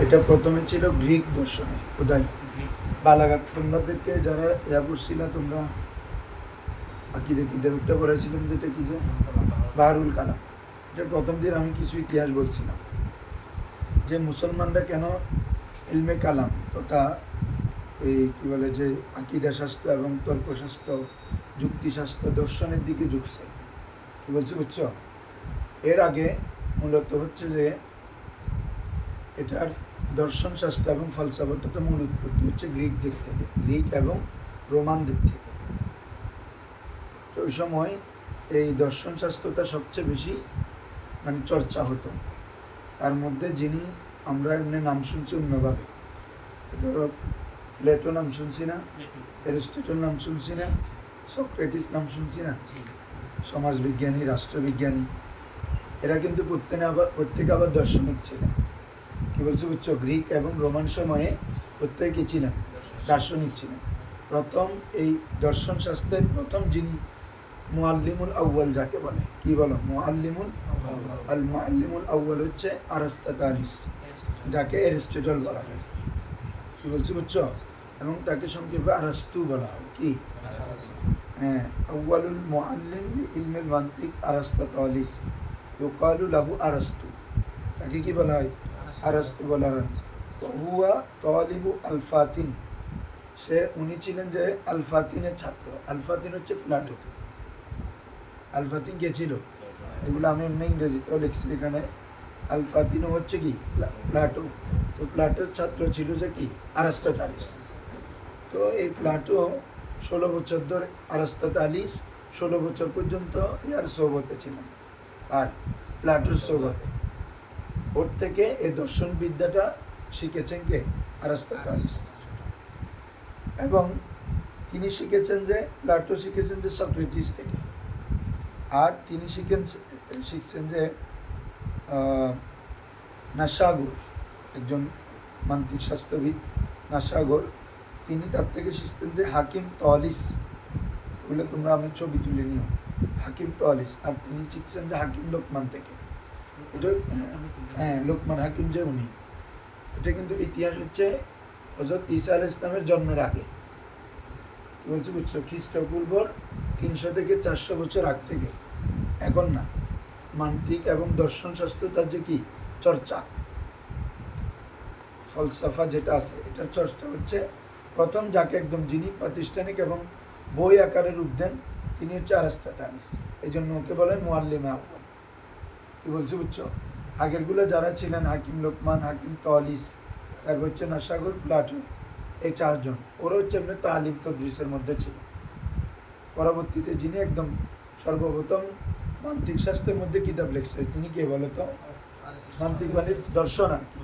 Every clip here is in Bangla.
এটা প্রথমে ছিল গ্রিক দর্শনে উদয় বালাঘাট তোমাদেরকে যারা ইয়া পড়ছিল তোমরা আকিদে কিতাবটা পড়াইছিলাম যেটা কি যে বাহরুল কালাম। এটা প্রথম দিন আমি কিছু ইতিহাস বলছিলাম যে মুসলমানরা কেন ইলমে কালাম তথা এই কী বলে যে আকিদা শাস্ত্র এবং তর্কশাস্ত্র যুক্তিশাস্ত্র দর্শনের দিকে ঝুঁকছে। কী বলছি বুঝছো? এর আগে মূলত হচ্ছে যে এটার দর্শন শাস্ত্র এবং ফলসাফাটা মূল উৎপত্তি হচ্ছে গ্রিক দিক থেকে, গ্রিক এবং রোমান দিক থেকে। তো ওই সময় এই দর্শন শাস্ত্রটা সবচেয়ে বেশি মানে চর্চা হতো। তার মধ্যে যিনি আমরা এমনি নাম শুনছি অন্যভাবে, ধরো প্লেটো নাম শুনছি না, অ্যারিস্টটল নাম শুনছি না, সক্রেটিস নাম শুনছি না, সমাজবিজ্ঞানী রাষ্ট্রবিজ্ঞানী, এরা কিন্তু প্রত্যেকে আবার দর্শনিক ছিলেন। কী বলছো বুঝছো? গ্রিক এবং রোমান সময়ে প্রত্যেকে ছিলেন দার্শনিক ছিলেন। প্রথম এই দর্শন শাস্ত্রের প্রথম যিনি মুআল্লিমুল আউয়াল যাকে বলে, কি বলো? মুআল্লিমুল আউয়াল হচ্ছে আরিস্টোটালিস, যাকে অ্যারিস্টটল বলা হয়। কি বলছি বুঝছো? এবং তাকে সংক্ষেপে আরাস্তু বলা হয়। কি? হ্যাঁ, আউয়ালুল মুআল্লিম ইলমুল মানতিক আরিস্টোটালিস ইউকালু লাহু আরাস্তু। তাকে কি বলা হয়? আরাস্তু বলা হয়। হুয়া তালিবু আল-ফাতিন, উনি ছিলেন যে আল-ফাতিনের ছাত্র। আল-ফাতিন হচ্ছে প্লাটো। আল-ফাতিন কে ছিল? এগুলো আমি এমনি ইংরেজিতেও লিখছি এখানে। আল-ফাতিনও হচ্ছে কি প্লাটো। তো প্লাটোর ছাত্র ছিল যে কি আরিস্টোটালিস। তো এই প্লাটো 16 বছর ধরে, আরিস্টোটালিস 16 বছর পর্যন্ত ইয়ার সোহবতে ছিলেন। আর প্লাটোর সোহবতে ওর থেকে এই দর্শন বিদ্যাটা শিখেছেন কে? আরিস্টোটালিস। এবং তিনি শিখেছেন যে প্লাটো শিখেছেন যে সক্রেটিস থেকে। আর তিনি শিখছেন যে নাসাগর, একজন মান্ত্রিক শাস্ত্রবিদ নাসাগর, তিনি তার থেকে শিখছেন যে হাকিম তলিস। বলে তোমরা আমি ছবি তুলে নিও, হাকিম তলিস। আর তিনি শিখছেন যে হাকিম লোকমান থেকে। এটা হ্যাঁ, লোকমান হাকিম যে উনি, এটা কিন্তু ইতিহাস হচ্ছে হযরত ঈসা আলাইহিস সালামের জন্মের আগে। কি বলছি বুঝছো? খ্রিস্টপূর্ব 300 থেকে 400 বছর আগ থেকে, এখন না। মান্ত্রিক এবং দর্শন শাস্ত্র তার যে কি চর্চা, ফলসাফা যেটা আছে, এটার চর্চা হচ্ছে প্রথম যাকে একদম যিনি প্রাতিষ্ঠানিক এবং বই আকারে রূপ দেন তিনি হচ্ছে আরিস্টোটালিস। এই জন্য ওকে বলে মুআল্লিমে আউয়াল। কি বলছি বুঝছো? আগেরগুলো যারা ছিলেন হাকিম লোকমান, হাকিম তলিস, তারপর হচ্ছে নাসাগর, প্লাটো, এই 4 জন, ওরা হচ্ছে এমনি তালিম তদরিসের মধ্যে ছিল। পরবর্তীতে যিনি একদম সর্বপ্রথম মান্ত্রিক শাস্ত্রের মধ্যে কিতাব লিখছে তিনি কে বলো তো? মান্ত্রিক মানে দর্শন, আর কি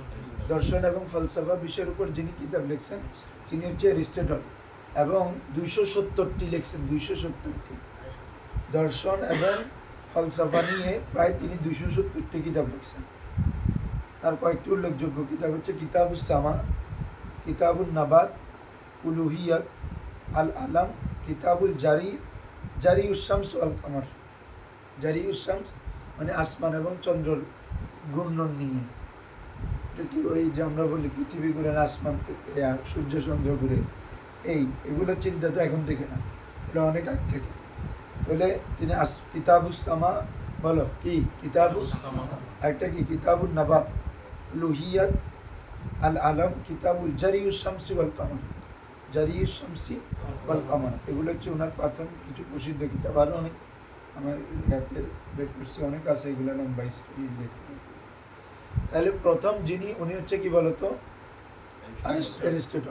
দর্শন এবং ফলসাফা বিষয়ের উপর যিনি কিতাব লিখছেন তিনি হচ্ছে অ্যারিস্টটল। এবং 270টি লিখছেন, 270টি দর্শন এবং ফলসাফা নিয়ে প্রায় তিনি 270টি কিতাব লিখছেন। তার কয়েকটি উল্লেখযোগ্য কিতাব হচ্ছে কিতাবুস সামা, কিতাবুল নাবাত, উলুহিয়াত, আল আলাম, কিতাবুল জারিউস শামস আল কামার। জারিউস শামস মানে আসমান এবং চন্দ্রর ঘূর্ণন নিয়ে। এটা কি ওই যে আমরা বলি পৃথিবী ঘুরে না, আসমান সূর্য চন্দ্র ঘুরে, এগুলোর চিন্তা তো এখন থেকে না, এটা অনেক আগ থেকে। বলে তিনি কিতাবুস সামা বলো, কি কিতাবুস, একটা কি কিতাবুল নাবাত, লুহিয়াত, আল আলম, কিতাবুল জারিউস শামসি ওয়াল কামার, জারিউস শামসি ওয়াল কামার। এগুলো হচ্ছে ওনার প্রথম কিছু প্রসিদ্ধ কিতাব। আরও অনেক আমার ইয়াতে বের করছি, অনেক আছে, এগুলো লম্বা স্টোরি লেখা। তাহলে প্রথম যিনি উনি হচ্ছে কি বলতো? অ্যারিস্টটল।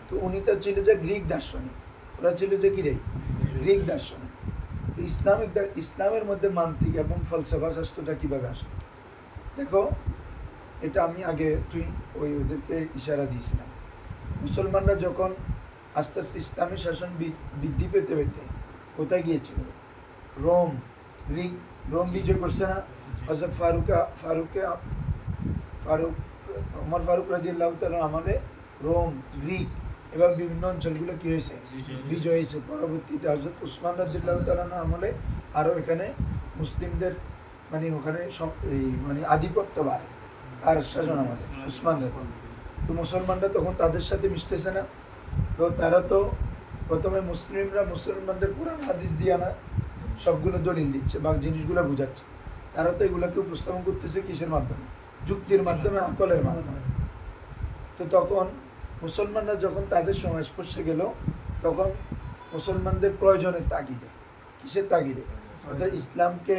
তো উনি তো ছিল যে গ্রিক দার্শনিক, ওরা ছিল যে কি রে গ্রিক দার্শনিক। ইসলামের মধ্যে মান্ত্রিক এবং ফলসফা শাস্ত্রটা কীভাবে আসলো দেখো। এটা আমি আগে ওদেরকে ইশারা দিয়েছিলাম। মুসলমানরা যখন আস্তে আস্তে ইসলামী শাসন বৃদ্ধি পেতে পেতে কোথায় গিয়েছিল? রোম বিজয় করছে না হযরত ওমর ফারুক রাদিয়াল্লাহু তাআলা আমলে রোম, গ্রিক এবং বিভিন্ন অঞ্চলগুলো কী হয়েছে? বিজয় হয়েছে। পরবর্তীতে হযরত উসমান রাদিয়াল্লাহু তাআলা আমলে আরও এখানে মুসলিমদের মানে ওখানে এই মানে আধিপত্য বাড়ে। কার শাসন আমাদের? উসমানদের। তো মুসলমানরা তখন তাদের সাথে মিশতেছে না, তো তারা তো প্রথমে মুসলমানদের পুরান হাদিস দিয়া না সবগুলো দলিল দিচ্ছে বা জিনিসগুলো বুঝাচ্ছে। তারা তো এগুলোকে উপস্থাপন করতেছে কিসের মাধ্যমে? যুক্তির মাধ্যমে, আকলের মাধ্যমে। তো তখন মুসলমানরা যখন তাদের সংস্পর্শে গেল, তখন মুসলমানদের প্রয়োজনের তাগিদে, কিসের তাগিদে? অর্থাৎ ইসলামকে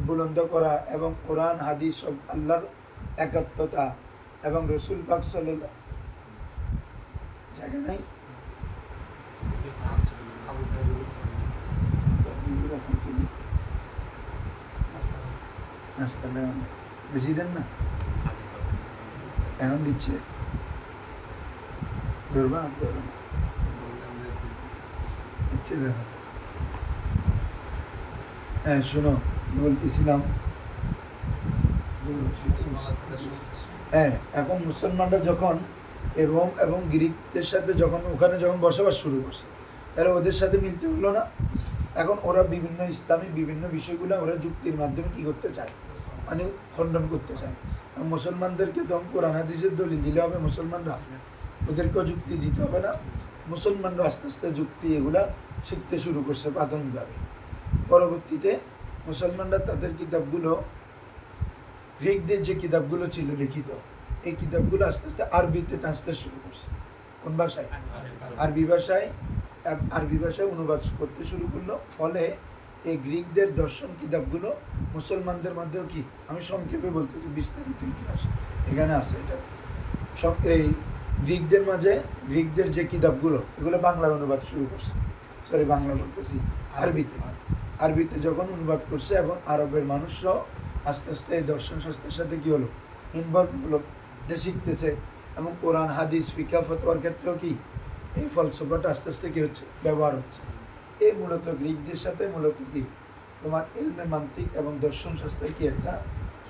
বুলন্দ করা এবং কোরআন হাদিস সব আল্লাহর একাত্মতা এবং রসুল পাক সাল্লাল্লাহু জায়গা নাই বেশি দেন না, এখন দিচ্ছে ধরবা হ্যাঁ শোনো কি বলতেছিলাম। হ্যাঁ, এখন মুসলমানরা যখন এই রোম এবং গ্রিকদের সাথে যখন বসবাস শুরু করছে, তাহলে ওদের সাথে মিলতে হলো না। এখন ওরা বিভিন্ন ইসলামী বিভিন্ন বিষয়গুলো ওরা যুক্তির মাধ্যমে কি করতে চায়, মানে খণ্ডন করতে চায়। মুসলমানদেরকে তখন কোরআন হাদিসের দলিল দিলে হবে, মুসলমানরা ওদেরকেও যুক্তি দিতে হবে না। মুসলমানরা আস্তে আস্তে যুক্তি এগুলা শিখতে শুরু করছে প্রাথমিকভাবে। পরবর্তীতে মুসলমানরা তাদের কিতাবগুলো, গ্রিকদের যে কিতাবগুলো ছিল লিখিত, এই কিতাবগুলো আস্তে আস্তে আরবিতে ট্রান্সলেট শুরু করছে। কোন ভাষায়? আরবি ভাষায় অনুবাদ করতে শুরু করলো। ফলে এই গ্রিকদের দর্শন কিতাবগুলো মুসলমানদের মধ্যেও কি, আমি সংক্ষেপে বলতেছি, বিস্তারিত ইতিহাস এখানে আছে। এটা সব এই গ্রিকদের মাঝে, গ্রিকদের যে কিতাবগুলো এগুলো বাংলার অনুবাদ শুরু করছে, বাংলা বলতেছি, আরবিতে যখন অনুবাদ করছে, এবং আরবের মানুষরাও আস্তে আস্তে এই দর্শন শাস্ত্রের সাথে কি হলো, ইনভলভ হলো, এটা শিখতেছে। এবং কোরআন হাদিস ফিকহ ফতোয়ার ক্ষেত্রেও কি এই ফলসফাটা আস্তে আস্তে কি হচ্ছে, ব্যবহার হচ্ছে। এই মূলত গ্রিকদের সাথে মূলত কি তোমার ইলমে মান্তিক এবং দর্শন শাস্ত্রের কি একটা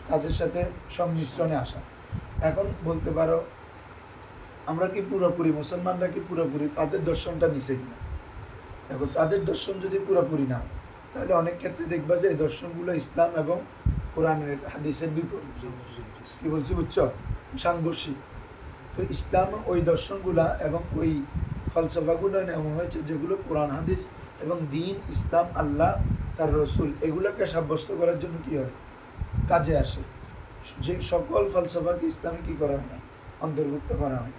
তাদের সাথে সংমিশ্রণে আসা। এখন বলতে পারো আমরা কি পুরোপুরি, মুসলমানরা কি পুরোপুরি তাদের দর্শনটা নিছে কিনা? দেখো, তাদের দর্শন যদি পুরোপুরি না, তাহলে অনেক ক্ষেত্রে দেখবা যে এই দর্শনগুলো ইসলাম এবং কোরআনের হাদিসের বিপরীত। কি বলছি বুঝছো? সাংঘর্ষিক। তো ইসলাম ওই দর্শনগুলা এবং ওই ফলসফাগুলো এমন হয়েছে যেগুলো কোরআন হাদিস এবং দিন, ইসলাম, আল্লাহ, তার রসুল এগুলোকে সাব্যস্ত করার জন্য কি হয়, কাজে আসে। যে সকল ফলসফাকে ইসলামে কি করা হয় না, অন্তর্ভুক্ত করা হয়।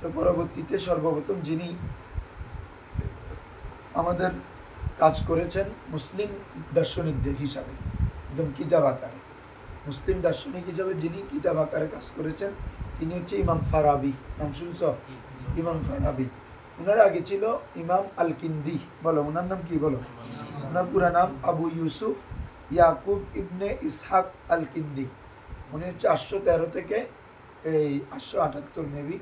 তো পরবর্তীতে সর্বপ্রথম যিনি আমাদের কাজ করেছেন মুসলিম দার্শনিকদের হিসাবে, একদম কিতাব আকারে, মুসলিম দার্শনিক হিসাবে যিনি কিতাব আকারে কাজ করেছেন, তিনি হচ্ছে ইমাম ফারাবি। নাম শুনছ? ইমাম ফারাবি। ওনার আগে ছিল ইমাম আল কিন্দি। বলো ওনার নাম কি? বলো। ওনার পুরা নাম আবু ইউসুফ ইয়াকুব ইবনে ইসহাক আল কিন্দি। উনি হচ্ছে 813 থেকে এই 878 মেবি,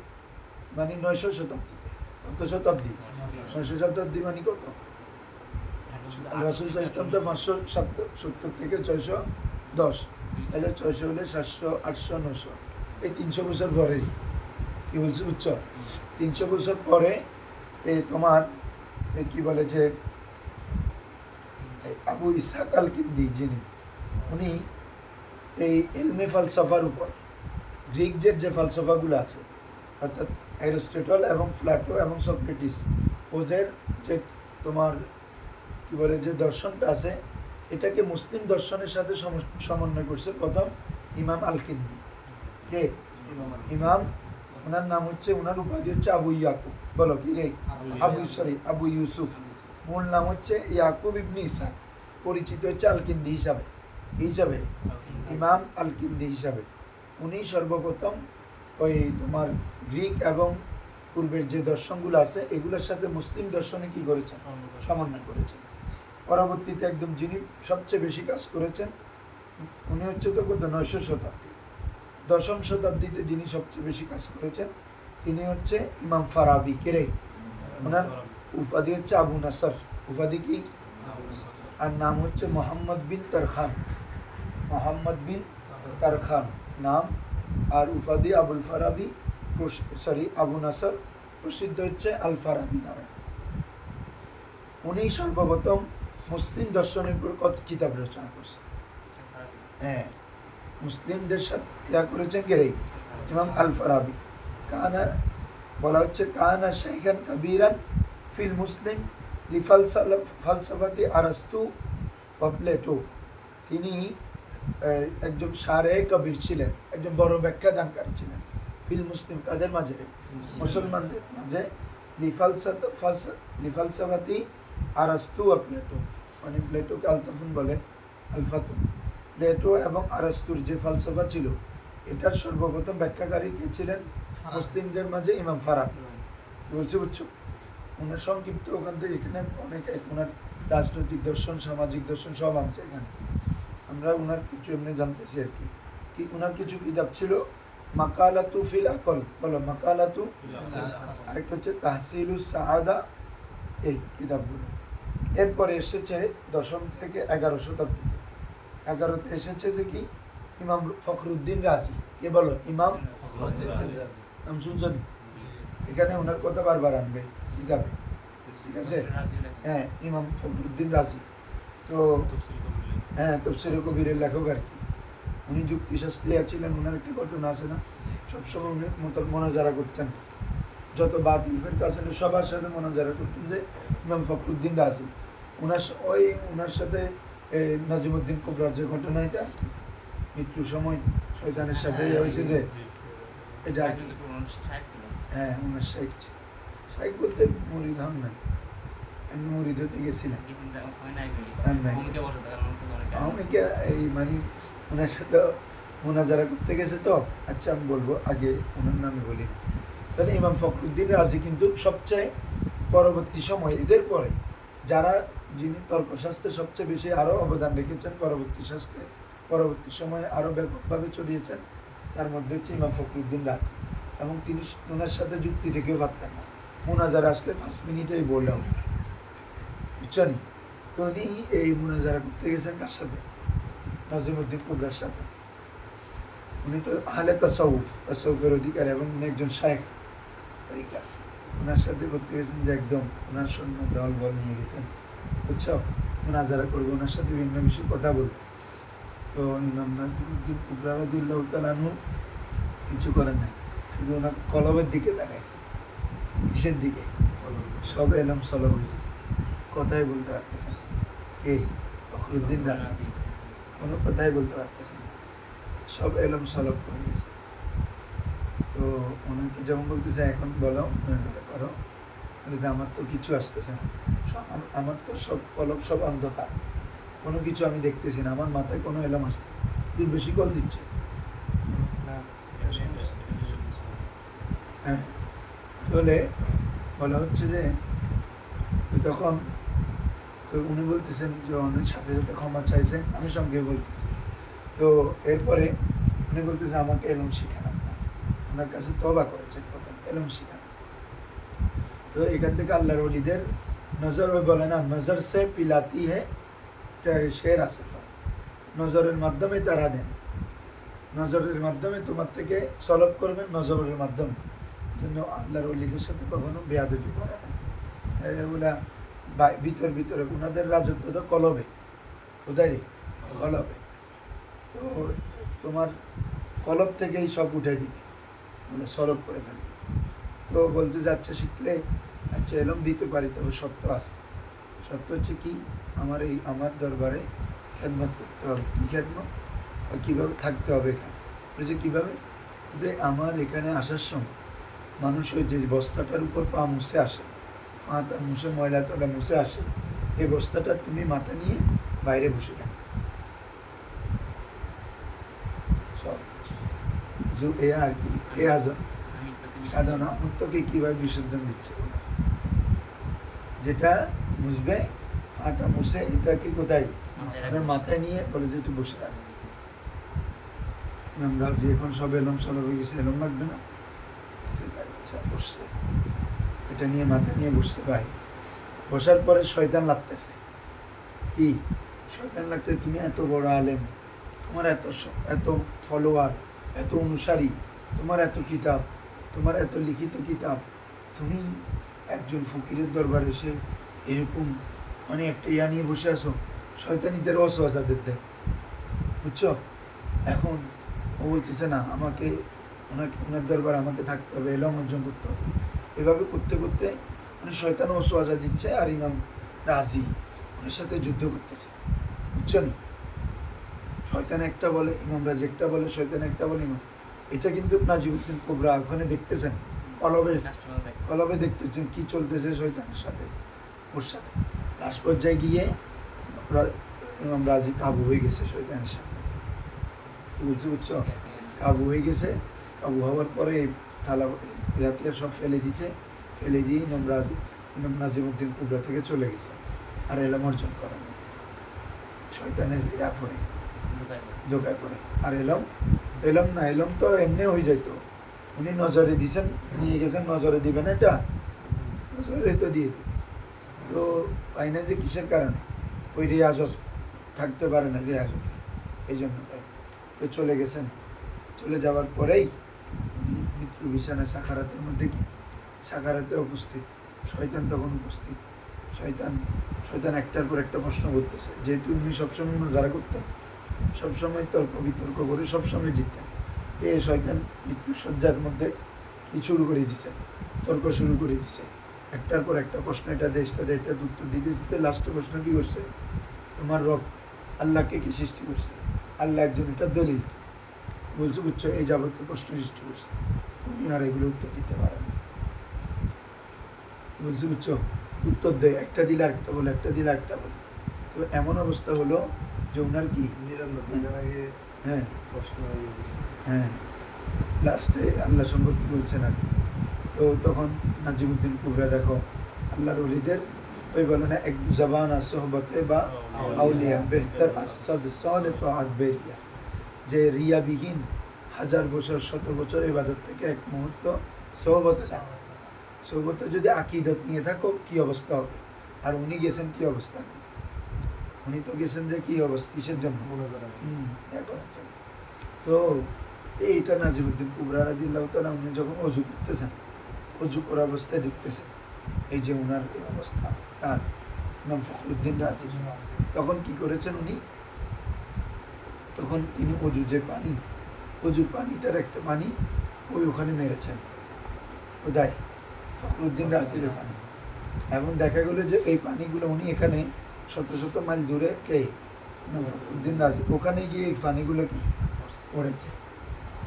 মানে 900 শতাব্দীতে। কত শতাব্দী? 900 শতাব্দী মানে কত? রাসূল ইসলাম তো 570 থেকে 610, তাহলে 600 হলে 700, 800, 900, এই 300 বছর পরেই। কি বলছি বুঝছো? 300 বছর পরে এই তোমার কি বলে যে আবু ইসহাক আল কিন্দি যিনি, উনি এই ইলমে ফালসাফার উপর গ্রিকদের যে ফালসাফাগুলো আছে, অর্থাৎ অ্যারিস্টটল এবং প্লাটো এবং সক্রেটিস, ওদের যে তোমার কি বলে যে দর্শনটা আছে, এটাকে মুসলিম দর্শনের সাথে সমন্বয় করছে প্রথম ইমাম আল কিন্দি। কে? ইমাম। ওনার নাম হচ্ছে, ওনার উপাধি হচ্ছে আবু ইয়াকুব। বলো কি রে? আবু ইউসুফ। মূল নাম হচ্ছে ইয়াকুব ইবনে ইসহাক, পরিচিত হচ্ছে আল কিন্দি হিসাবে। ইমাম আল কিন্দি হিসাবে উনি সর্বপ্রথম ওই তোমার গ্রিক এবং পূর্বের যে দর্শনগুলো আছে এগুলোর সাথে মুসলিম দর্শনে কি করেছেন, সমন্বয় করেছেন। পরবর্তীতে একদম যিনি সবচেয়ে বেশি কাজ করেছেন উনি হচ্ছে তো কত, 900 শতাব্দী, 10ম শতাব্দীতে যিনি সবচেয়ে বেশি কাজ করেছেন তিনি হচ্ছে ইমাম ফারাবি। কেরে? ওনার উপাধি হচ্ছে আবু নাসর। উপাধি কি? আর নাম হচ্ছে মোহাম্মদ বিন তারখান। নাম, আর উপাধি আবুল ফারাবি, আবু নাসর, প্রসিদ্ধ হচ্ছে আল ফারাবি নামে। উনি সর্বপ্রথম মুসলিম দর্শনের উপর কত কিতাব রচনা করছেন। হ্যাঁ, মুসলিমদের সাথে ইয়া করেছেন কে? ইমাম আল ফারাবি। কানা বলা হচ্ছে কানা শাইখান কাবীরান ফিল মুসলিম লিফালসাফাতি আরাস্তু ওয়া প্লেটো। তিনি একজন শারে কবির ছিলেন, একজন বড় ব্যাখ্যা দানকারী ছিলেন। ফিল মুসলিম কাদের মাঝে? মুসলমানদের মাঝে। লিফালসাফাতি আরাস্তু ওয়া প্লেটো, মানে প্লেটোকে আলতাফুন বলে, আলফাতুন। প্লেটো এবং আরাস্তুর যে ফালসাফা ছিল এটার সর্বপ্রথম ব্যাখ্যাকারী কে ছিলেন? মুসলিমদের মাঝে ইমাম ফারাবি। বলছে বুঝছো, ওনার সংক্ষিপ্ত ওখান থেকে এখানে অনেক ওনার রাজনৈতিক দর্শন, সামাজিক দর্শন সব আছে এখানে। আমরা ওনার কিছু এমনি জানতেছি আর কি। কি ওনার কিছু কিতাব ছিল, মাকালাতু ফিল আকল, বলো মাকালাতু, আরেকটা হচ্ছে তাহসিলুস সাআদা, এই কিতাবগুলো। এরপরে এসেছে 10ম থেকে 11 শতাব্দীতে। 11তে এসেছে যে কি ইমাম ফখরুদ্দিন রাজি। কে বলো? ইমাম নাম শুনছেন? এখানে ওনার কথা বারবার আনবে কিতাবে, ঠিক আছে? হ্যাঁ, ইমাম ফখরুদ্দিন রাজি। তো হ্যাঁ, তফসিরে কবিরের লেখক আর কি। উনি যুক্তিশাস্ত্রী ছিলেন। ওনার একটা ঘটনা আছে না, সবসময় উনি মোনাজারা করতেন, যত বাতিল ফেরকা ছিল সবার সাথে মোনাজারা করতেন যে ইমাম ফখরুদ্দিন রাজি। ওনার সাথে নাজিমুদ্দিন কুবরার যে ঘটনা, এটা মৃত্যুর সময় শয়তানের সাথে হয়েছে যে এটা আর কি। হ্যাঁ, ওনার শাইখ শাইখ বলতে মুরিদ হন নাই, এমনি মুরিদ হতে গেছিলেন। অনেকে এই মানে ওনার সাথে মোনাজারা করতে গেছে। তো আচ্ছা, আমি বলবো আগে ওনার নামে বলি। তাহলে ইমাম ফখরুদ্দিন রাজি কিন্তু সবচেয়ে পরবর্তী সময়, এদের পরে যারা যিনি তর্কশাস্ত্রে সবচেয়ে বেশি আরও অবদান রেখেছেন, পরবর্তী সময়ে আরও ব্যাপকভাবে ছড়িয়েছেন, তার মধ্যে হচ্ছে ইমাম ফখরুদ্দিন রাজি। এবং তিনি ওনার সাথে যুক্তি থেকেও পারতেন না, মোনাজারা আসলে 5 মিনিটেই বললাম, বুঝছেন? তো উনি এই মোনাজারা করতে গেছেন কার সাথে? নাজিমুদ্দিন কুবরার সাথে। উনি তো আহলে তাসাউফের অধিকারী এবং উনি একজন শায়েখ তরিকা। ওনার সাথে করতে গেছেন যে একদম ওনার সৈন্য দল বল নিয়ে গেছেন, বুঝছো? মোনাজারা করবো, ওনার সাথে বিভিন্ন বিষয়ে কথা বলবো। তো ইমাম নাজিমুদ্দিন কুবরা রাদিয়াল্লাহু তাআলা আনহু কিছু করেন নাই, শুধু ওনার কলবের দিকে তাকাইছে। কিসের দিকে? সব এলম সলব হয়ে গেছে, কথাই বলতে পারতেছেন। এই ফখরুদ্দিন রাজি কোনো কথাই বলতে পারতেছেন, সব এলম সলব হয়ে গেছে। তো ওনাকে যেমন বলতেছে এখন বলো করো, বলতে আমার তো কিছু আসতেছে না, আমার তো সব কলম সব অন্ধকার, কোনো কিছু আমি দেখতেছি না, আমার মাথায় কোনো এলম আসতেছে। তুই বেশি কল দিচ্ছে। হ্যাঁ, তাহলে বলা হচ্ছে যে তখন তো উনি বলতেছেন যে অনেক সাথে সাথে ক্ষমা চাইছেন, আমি সঙ্গে বলতেছি। তো এরপরে উনি বলতেছে আমাকে এলম শিখান। ওনার কাছে তওবা করেছেন প্রথম, এলম শিখান। তো এখান থেকে আল্লাহর ওলিদের নজর, ওই বলে না নজর সে পিলাতি হে, শের আছে তো, নজরের মাধ্যমে তারা দেন, নজরের মাধ্যমে তোমার থেকে সলভ করবেন, নজরের মাধ্যমে। জন্য আল্লাহর ওলিদের সাথে কখনো বেয়াদবি করে না। এগুলা ভিতরে ওনাদের রাজত্ব তো কলবে, কোথায় রে? কলবে। তো তোমার কলব থেকেই সব উঠে দিবে, মানে সলভ করে ফেলবে। তো বলতে যাচ্ছে শিখলে আচ্ছা এলম দিতে পারি, তবে সত্য আছে। সত্য হচ্ছে কি, আমার দরবারে খেদমত করতে হবে। কী খেদমত? কীভাবে থাকতে হবে এখানে? বলছে কীভাবে? যে আমার এখানে আসার সময় মানুষ ওই যে বস্তাটার উপর পা মুছে আসে, পাটা মুছে ময়লা টলা মুছে আসে, এই বস্তাটা তুমি মাথা নিয়ে বাইরে বসে থাকো। সব এ আর কি, এ আজম সাধারণ আমত্বকে কীভাবে বিসর্জন দিচ্ছে, যেটা মুছবে পাটা মুছে, এটাকে কোথায়? মাথায় নিয়ে বলে যে একটু বসে থাকবে। আমরা যে এখন সব এলম সলভ হয়ে গেছে, এলম লাগবে না, বসছে, এটা নিয়ে মাথা নিয়ে বসছে বাইরে। বসার পরে শয়তান লাগতেছে। কি শয়তান লাগতেছে? তুমি এত বড় আলেম, তোমার এত ফলোয়ার, এত অনুসারী, তোমার এত কিতাব, তোমার এত লিখিত কিতাব, তুমি একজন ফকিরের দরবারে এসে এরকম মানে একটা ইয়া নিয়ে বসে আসো। শয়তানিদের অসহসাদের দেয়, বুঝছো? এখন ও বলতেছে না, আমাকে ওনার দরবার আমাকে থাকতে হবে, এলম অর্জন করতে হবে। এভাবে করতে করতে মানে শয়তান ওয়াসওয়াসা দিচ্ছে, আর ইমাম রাজি ওনার সাথে যুদ্ধ করতেছে, বুঝছেন? শয়তান একটা বলে, ইমাম রাজি একটা বলে, শয়তান একটা বলে, ইমাম। এটা কিন্তু নাজিমুদ্দিন কুবরা ওখানে দেখতেছেন, কলবে দেখতেছেন কি চলতেছে শয়তানের সাথে, ওর সাথে। লাস্ট পর্যায়ে গিয়ে ইমাম রাজি কাবু হয়ে গেছে শয়তানের সাথে, বলছে বুঝছো, কাবু হয়ে গেছে। কাবু হওয়ার পরে থালা ইয়াতিয়া সব ফেলে দিছে, ফেলে দিয়ে ইমাম নাজিমুদ্দিন কুবরা থেকে চলে গেছে, আর এলম অর্জন করেন শয়তানের ইয়া পরে, ধোকায় পড়ে। আর এলম না, এলম তো এমনি হয়ে যেত, উনি নজরে দিছেন, নিয়ে গেছেন, নজরে দিবেন, এটা নজরে তো দিয়ে দিবে, তো পাই না যে কিসের কারণে ওই রেয়াজত থাকতে পারে না, রেয়াজত এই জন্য পাই। তো চলে গেছেন, চলে যাওয়ার পরেই উনি মৃত্যু বিছানায় সাখারাতের মধ্যে কি, সাখারাতে উপস্থিত, শয়তান তখন উপস্থিত। শয়তান একটার পর একটা প্রশ্ন করতেছে, যেহেতু উনি সবসময় যারা করতেন, সবসময় তর্ক বিতর্ক করে সবসময় জিততেন। এই শয়তান মৃত্যু সজ্জার মধ্যে কি শুরু করে দিছে, তর্ক শুরু করে দিছে, একটার পর একটা প্রশ্ন, এটা দেশটা এটা উত্তর দিতে দিতে লাস্টের প্রশ্ন কি করছে, তোমার রব আল্লাহকে কি সৃষ্টি করছে, আল্লাহ একজন, এটা দলিল বলছে, বুঝছো? এই যাবতীয় প্রশ্ন সৃষ্টি করছে, উনি আর এগুলো উত্তর দিতে পারেন, বলছে বুঝছো, উত্তর দেয়, একটা দিলে আরেকটা বলে, একটা দিলে আরেকটা বলে। তো এমন অবস্থা হলো যে ওনার কি, হ্যাঁ হ্যাঁ, লাস্টে আল্লাহ সম্পর্কে বলছেন আর কি। তো তখন নাজিমুদ্দিন কুবরা দেখো, আল্লাহর ওলিদের ওই বলে না, এক জবান সোহবতে বা আউলিয়া বেহতর আসাদ সালে তো বেরিয়া, যে রিয়াবিহীন 1000 বছর 100 বছর ইবাদত থেকে এক মুহূর্ত সোহবতে যদি আকীদত নিয়ে থাকো কি অবস্থা হবে। আর উনি গেছেন কি অবস্থা, উনি তো গেছেন যে কি অবস্থা, কিসের জন্য, তো এইটা নাজিমুদ্দিন কুবরা রাদিয়াল্লাহু তাআলা উনি যখন অজু করতেছেন, অজু করা অবস্থায় দেখতেছেন এই যে ওনার এই অবস্থা, আর ইমাম ফখরুদ্দিন রাজি তখন কি করেছেন, উনি তখন তিনি অজু যে পানি, অজুর পানিটার একটা পানি ওই ওখানে মেরেছেন, কোথায়, ফখরুদ্দিন রাজির ওখানে। এবং দেখা গেলো যে এই পানিগুলো উনি এখানে 100 মাইল দূরে কে, ইমাম ফখরুদ্দিন রাজি ওখানে গিয়ে এই পানিগুলো কি পড়েছে।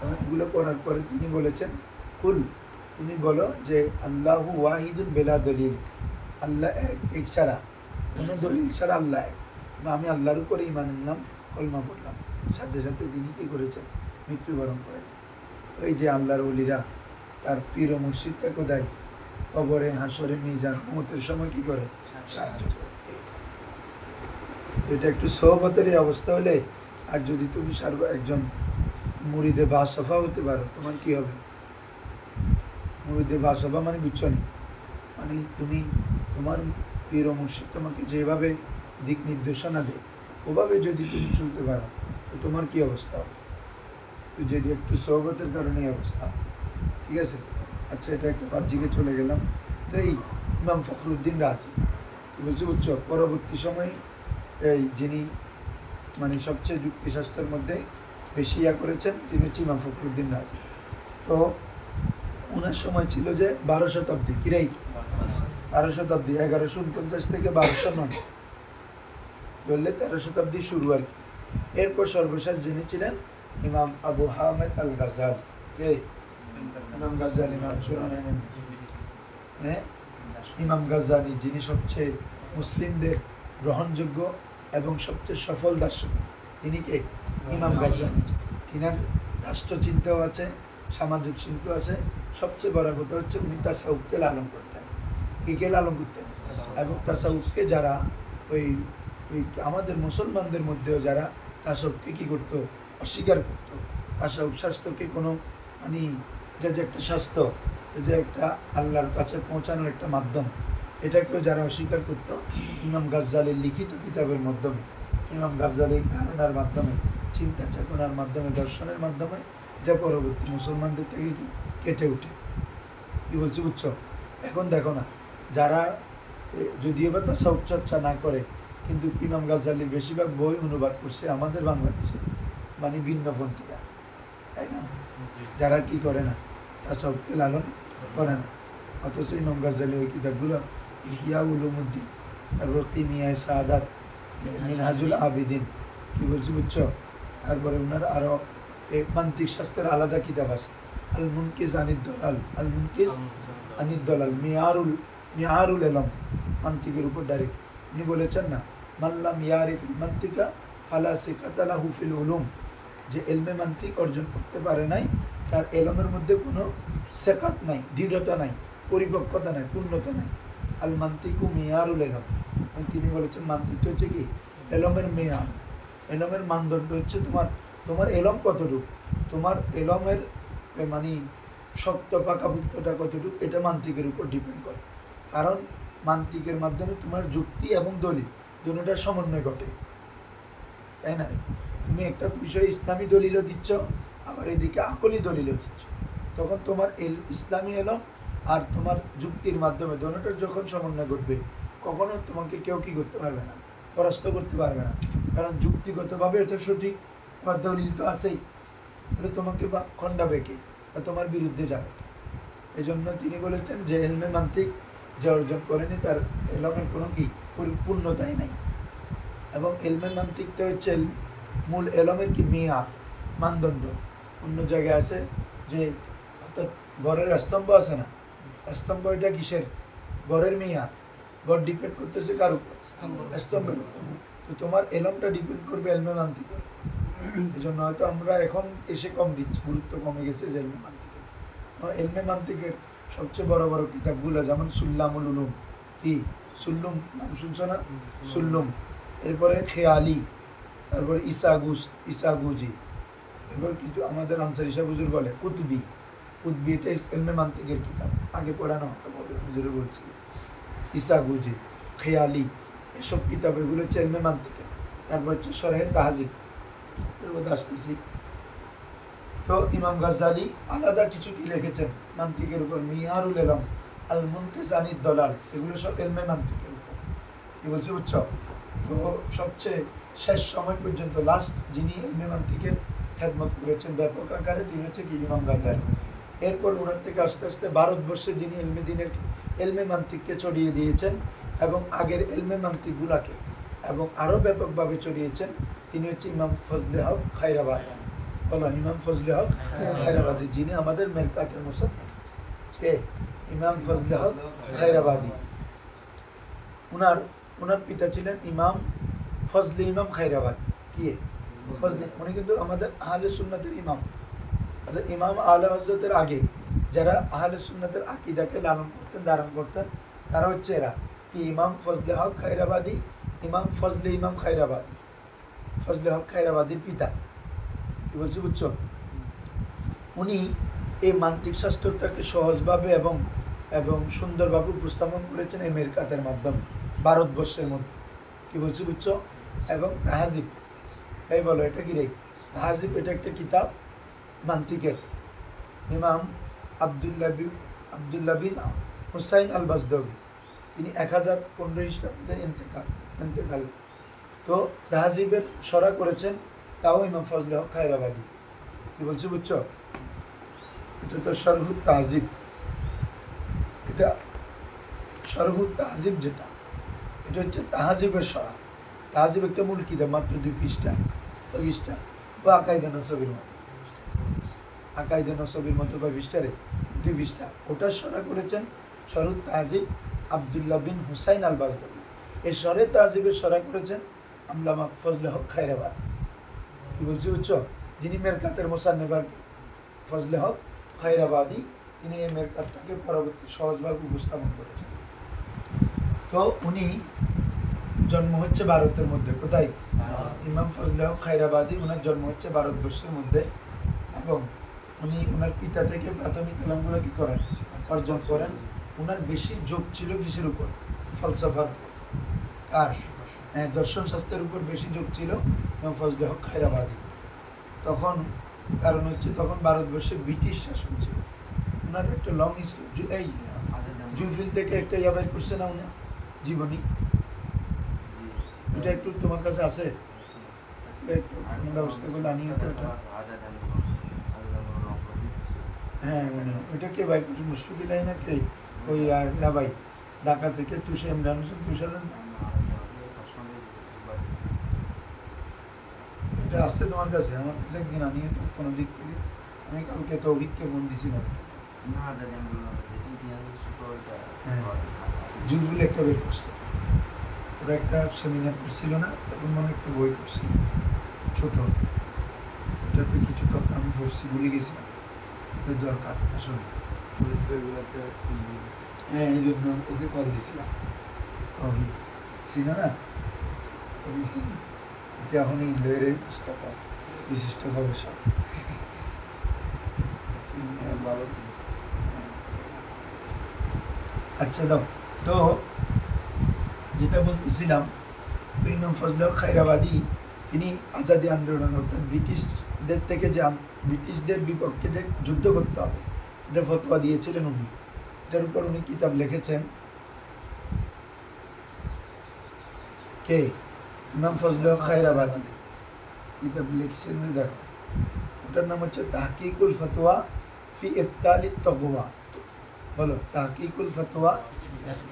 এবং এগুলো পড়ার পরে তিনি বলেছেন, কুল, তুমি বলো যে আল্লাহু ওয়াহিদুন বেলা দলিল, আল্লাহ এক ছাড়া, কোনো দলিল ছাড়া আল্লাহ এক। আমি আল্লাহর উপরে ঈমান আনলাম, কলমা পড়লাম, সাথে সাথে তিনি কী করেছেন, মৃত্যুবরণ করেছেন। ওই যে আল্লাহর ওলিরা তার পীর ও মুর্শিদটা কোথায়, কবরে, হাসরে, মিজান, মৌতের সময় কী করে, সাহায্য করে। এটা একটু সোহবতেরই অবস্থা হলে, আর যদি তুমি একজন মুরিদে বাসফা হতে পারো, তোমার কি হবে, মুরিদে বাসফা মানে বুঝছো নি, মানে তুমি তোমার পীর ও মুর্শিদ তোমাকে যেভাবে দিক নির্দেশনা দেয় ওভাবে যদি তুমি চলতে পারো, তো তোমার কি অবস্থা হবে, তো যদি একটু সোহবতের কারণে এই অবস্থা, ঠিক আছে। আচ্ছা, এটা একটা বাহ্যিকে চলে গেলাম। তো এই ইমাম ফখরুদ্দিন রাজি বলছে, বুঝছো, পরবর্তী সময়ে এই যিনি মানে সবচেয়ে যুক্তিশাস্ত্রের মধ্যে বেশি ইয়া করেছেন, তিনি হচ্ছে ইমাম ফখরুদ্দিন রাজি। তো ওনার সময় ছিল যে 12 শতাব্দী, কিরাই 12 শতাব্দী, 1149 থেকে 1209 বললে 13 শতাব্দী শুরু আর কি। এরপর সর্বশেষ যিনি ছিলেন ইমাম আবু হামেদ আল গাজালি, কে, ইমাম গাজালি, নাম শুনুন, হ্যাঁ, ইমাম গাজালি, যিনি সবচেয়ে মুসলিমদের গ্রহণযোগ্য এবং সবচেয়ে সফল দার্শনিক, তিনি কে, ইমাম গাজালি। তিনার রাষ্ট্রচিন্তাও আছে, সামাজিক চিন্তা আছে, সবচেয়ে বড় কথা হচ্ছে উনি তাসাউফকে লালন করতেন, কে লালন করতেন, এবং তাসাউফকে যারা ওই আমাদের মুসলমানদের মধ্যেও যারা তাসাউফকে কী করতো, অস্বীকার করতো, তাসাউফ শাস্ত্রকে কোনো মানে এটা যে একটা স্বাস্থ্য, এটা যে একটা আল্লাহর কাছে পৌঁছানোর একটা মাধ্যম, এটাকেও যারা অস্বীকার করতো, ইমাম গাজ্জালির লিখিত কিতাবের মাধ্যমে, ইমাম গাজ্জালির ধারণার মাধ্যমে, চিন্তা চেতনার মাধ্যমে, দর্শনের মাধ্যমে এটা পরবর্তী মুসলমানদের থেকে কি কেটে উঠে। কী বলছি বুঝছো? এখন দেখো না, যারা যদিও বা তাসাউফ চর্চা না করে, কিন্তু ইমাম গাজ্জালির বেশিরভাগ বই অনুবাদ করছে আমাদের বাংলাদেশে, মানে ভিন্নপন্থীরা, তাই না, যারা কি করে না, তাসাউফকে লালন করে না। অথচ ইমাম গাজ্জালী ওই কিতাবগুলো ইহইয়া উলুমুদ্দিন, তারপর কিমিয়ায়ে সাআদাত, মিনহাজুল আবিদিন, কি বলছি বুঝছো? তারপরে ওনার আরও মান্তিক শাস্ত্রের আলাদা কিতাব আছে, আল মুনকিজ আনিদ দলাল, আল মুনকিজ আনিদ দলাল, মিয়ারুল এলম, মান্তিকের উপর ডাইরেক্ট উনি বলেছেন না, মাল্লাম ইয়ারিফিল মান্তিকা ফালা সিকাতা লাহু ফিল উলুম, যে এলমে মান্তিক অর্জন করতে পারে নাই, তার এলমের মধ্যে কোনো সেকাত নাই, দৃঢ়তা নাই, পরিপক্কতা নাই, পূর্ণতা নাই। আল মান্তিকু মিয়ারুল এলম, তিনি বলেছেন মান্তিকটা হচ্ছে কি এলমের মেয়ার, এলমের মানদণ্ড হচ্ছে তোমার এলম কতটুকু, তোমার এলমের মানে শক্ত পাকাভুক্তটা কতটুকু, এটা মান্তিকের উপর ডিপেন্ড করে। কারণ মান্তিকের মাধ্যমে তোমার যুক্তি এবং দলিল দুটোটার সমন্বয় ঘটে, তাই না? তুমি একটা বিষয়ে ইসলামী দলিলও দিচ্ছ, আবার এদিকে আকলি দলিলও দিচ্ছ, তখন তোমার ইসলামী এলম আর তোমার যুক্তির মাধ্যমে দুটোটার যখন সমন্বয় ঘটবে, কখনো তোমাকে কেউ কি করতে পারবে না, পরাস্ত করতে পারবে না। কারণ যুক্তিগতভাবে এটা সঠিক, তোমার দলিল তো আছেই, তাহলে তোমাকে বা খণ্ডাবে কে, বা তোমার বিরুদ্ধে যাবে। এই জন্য তিনি বলেছেন যে এলমে মান্তিক যে অর্জন করেনি তার এলমের কোনো কি পরিপূর্ণতাই নাই। এবং এলমে মান্তিকটা হচ্ছে মূল এলমের কি মেয়ার, মানদণ্ড। অন্য জায়গায় আছে যে অর্থাৎ গড়ের স্তম্ভ আছে না, স্তম্ভ এটা কিসের, গড়ের মেয়ার, গড় ডিপেন্ড করতেছে কার উপর, স্তম্ভের উপর। তো তোমার এলমটা ডিপেন্ড করবে এলমে মান্তিকের। এই জন্য হয়তো আমরা এখন এসে কম দিচ্ছি, গুরুত্ব কমে গেছে যে এলমে মান্তিকের। এলমে মান্তিকের সবচেয়ে বড় বড় কিতাবগুলো যেমন সুল্লামুল উলুম, কি সুল্লুম নাম শুনছো না, সুল্লুম, এরপরে খেয়ালি, তারপরে ইসাগুজি, এরপর কিছু আমাদের আনসার ইসাগুজুর বলে কুতবি, কুতবি এটা এলমে মান্তিকের কিতাব, আগে পড়ানো হুজুরে বলছি। ইসাগুজি, খেয়ালি, এসব কিতাব এগুলো হচ্ছে এলমে মান্তিকের। তারপর হচ্ছে শরহে তাহজিব, এর মধ্যে আসতেছি। তো ইমাম গাজ্জালী আলাদা কিছু কি লিখেছেন মান্তিকের উপর, মিয়ারুল এলম, আল মুনকিজ আনিদ দলাল, এগুলো সব এলমে মান্তিকের উপর। কি বলছি বুঝছো? তো সবচেয়ে শেষ সময় পর্যন্ত লাস্ট যিনি এলমে মান্তিকের খেদমত করেছেন ব্যাপক আকারে, তিনি হচ্ছে কি ইমাম গাজ্জালী। এরপর ওনার থেকে আস্তে আস্তে ভারতবর্ষে যিনি এলমে মান্তিককে ছড়িয়ে দিয়েছেন এবং আগের এলমে মান্তিকগুলাকে এবং আরও ব্যাপকভাবে ছড়িয়েছেন, তিনি হচ্ছে ইমাম ফজলে হক খায়রাবাদী। বলো ইমাম ফজলে হক খায়রাবাদী, যিনি আমাদের মেরকাতের মুসান্নিফ, কে ইমাম ফজলে হক খায়রাবাদী। ওনার পিতা ছিলেন ইমাম ফজলে ইমাম খায়রাবাদী। কি ফজলে, উনি কিন্তু আমাদের আহলে সুন্নাতের ইমাম, অর্থাৎ ইমাম আলা হযরতের আগে যারা আহলে সুন্নাতের আকীদাকে লালন করতেন ধারণ করতেন, তারা হচ্ছে এরা কি ইমাম ফজলে হক খায়রাবাদী, ইমাম ফজলে ইমাম খায়রাবাদী, ফজলে হক খায়রাবাদীর পিতা। কি বলছি বুঝছো? উনি এই মান্তিক শাস্ত্রটাকে সহজভাবে এবং সুন্দরভাবে উপস্থাপন করেছেন এই মেরকাতের মাধ্যমে ভারতবর্ষের মধ্যে। কি বলছি বুঝছো? এবং তাহজিব, এই বলো এটা কি রে, তাহজিব এটা একটা কিতাব মান্তিকের, ইমাম আবদুল্লাহ বিন হুসাইন আল বাজদাবি, তিনি 1015 খ্রিস্টাব্দে ইন্তেকাল। তো তাহজিবের সরা করেছেন তাও ইমাম ফজলে হক খায়রাবাদী। কি বলছি বুঝছো? এটা তো শরহুত তাহজিব, এটা শরহুত তাহজিব যেটা, এটা হচ্ছে তাহজিবের সরা। তাহজিব একটা মূল কিতাব, মাত্র 2 পৃষ্ঠা, 2 পৃষ্ঠা, ও আকাইদে নসবির মতো, আকাইদে নসবির মতো কয় পৃষ্ঠারে, 2 পৃষ্ঠা। ওটার সরা করেছেন শরহুত তাহজিব আবদুল্লাহ বিন হুসাইন আল বাজদাবি। এই শরে তাহজিবের সরা করেছেন আল্লামা ফজলে হক খায়রাবাদী। কি বলছি বুঝছো? যিনি মেরকাতের মুসান্নিফ ফজলে হক খায়রাবাদী, তিনি এই মেরকাতটাকে পরবর্তী সহজভাবে উপস্থাপন করেছেন। তো উনি জন্ম হচ্ছে ভারতের মধ্যে, কোথায়? ইমাম ফজলে হক খায়রাবাদী, ওনার জন্ম হচ্ছে ভারতবর্ষের মধ্যে, এবং উনি ওনার পিতা থেকে প্রাথমিক ইলমগুলো কি করেন, অর্জন করেন। ওনার বেশি ঝোঁক ছিল কিসের উপর? ফলসফার, আর দর্শন শাস্ত্রের উপর বেশি ঝোঁক ছিল ইমাম ফজলে হক খায়রাবাদী। তখন কারণ হচ্ছে তখন ভারতবর্ষে ব্রিটিশ শাসন ছিল। ওনার একটা লং হিস্ট্রি, এই জুফিল থেকে একটা বের করছে না উনি জীবনী, এটা একটু তোমার কাছে আছে, একটু কোনো ব্যবস্থা করলে আনিয়ে তো এটা। হ্যাঁ মানে ওইটা কে ভাই মুশফিকুল ভাই না কে ওই ভাই ঢাকা থেকে তুষার ইমরান হোসেন তুষারের এটা আসছে তোমার কাছে? আমার কাছে একদিন আনিয়ে তো কোনো দিক থেকে। আমি কালকে তৌহিদকে ফোন দিছিলাম। হ্যাঁ জুলফুল একটা বের করছে, ওরা একটা সেমিনার করছিল না তখন মনে একটা বই করছিল ছোট, ওটাতে কিছু তথ্য আমি পড়ছি ভুলে গেছিলাম, দরকার আসলে। হ্যাঁ এই জন্য ওকে কল দিছিলাম, তৌহিদ ছিল না ওকে এখন ইন্দ্রের ইস্তফা বিশিষ্ট গবেষক ভালো ছিল। আচ্ছা দাও তো যেটা বলতেছিলাম, তো ইমাম ফজলে হক খায়রাবাদী তিনি আজাদি আন্দোলন অর্থাৎ ব্রিটিশদের থেকে যে ব্রিটিশদের বিপক্ষে যে যুদ্ধ করতে হবে এটা ফতোয়া দিয়েছিলেন উনি। এটার উপর উনি কিতাব লিখেছেন। কে? ইমাম ফজলে হক খায়রাবাদী কিতাব লিখছেন, দেখো ওটার নাম হচ্ছে তাহকিকুল ফতোয়া ফি ইবতালিত তাগওয়া। বলো তাহকিকুল ফতোয়া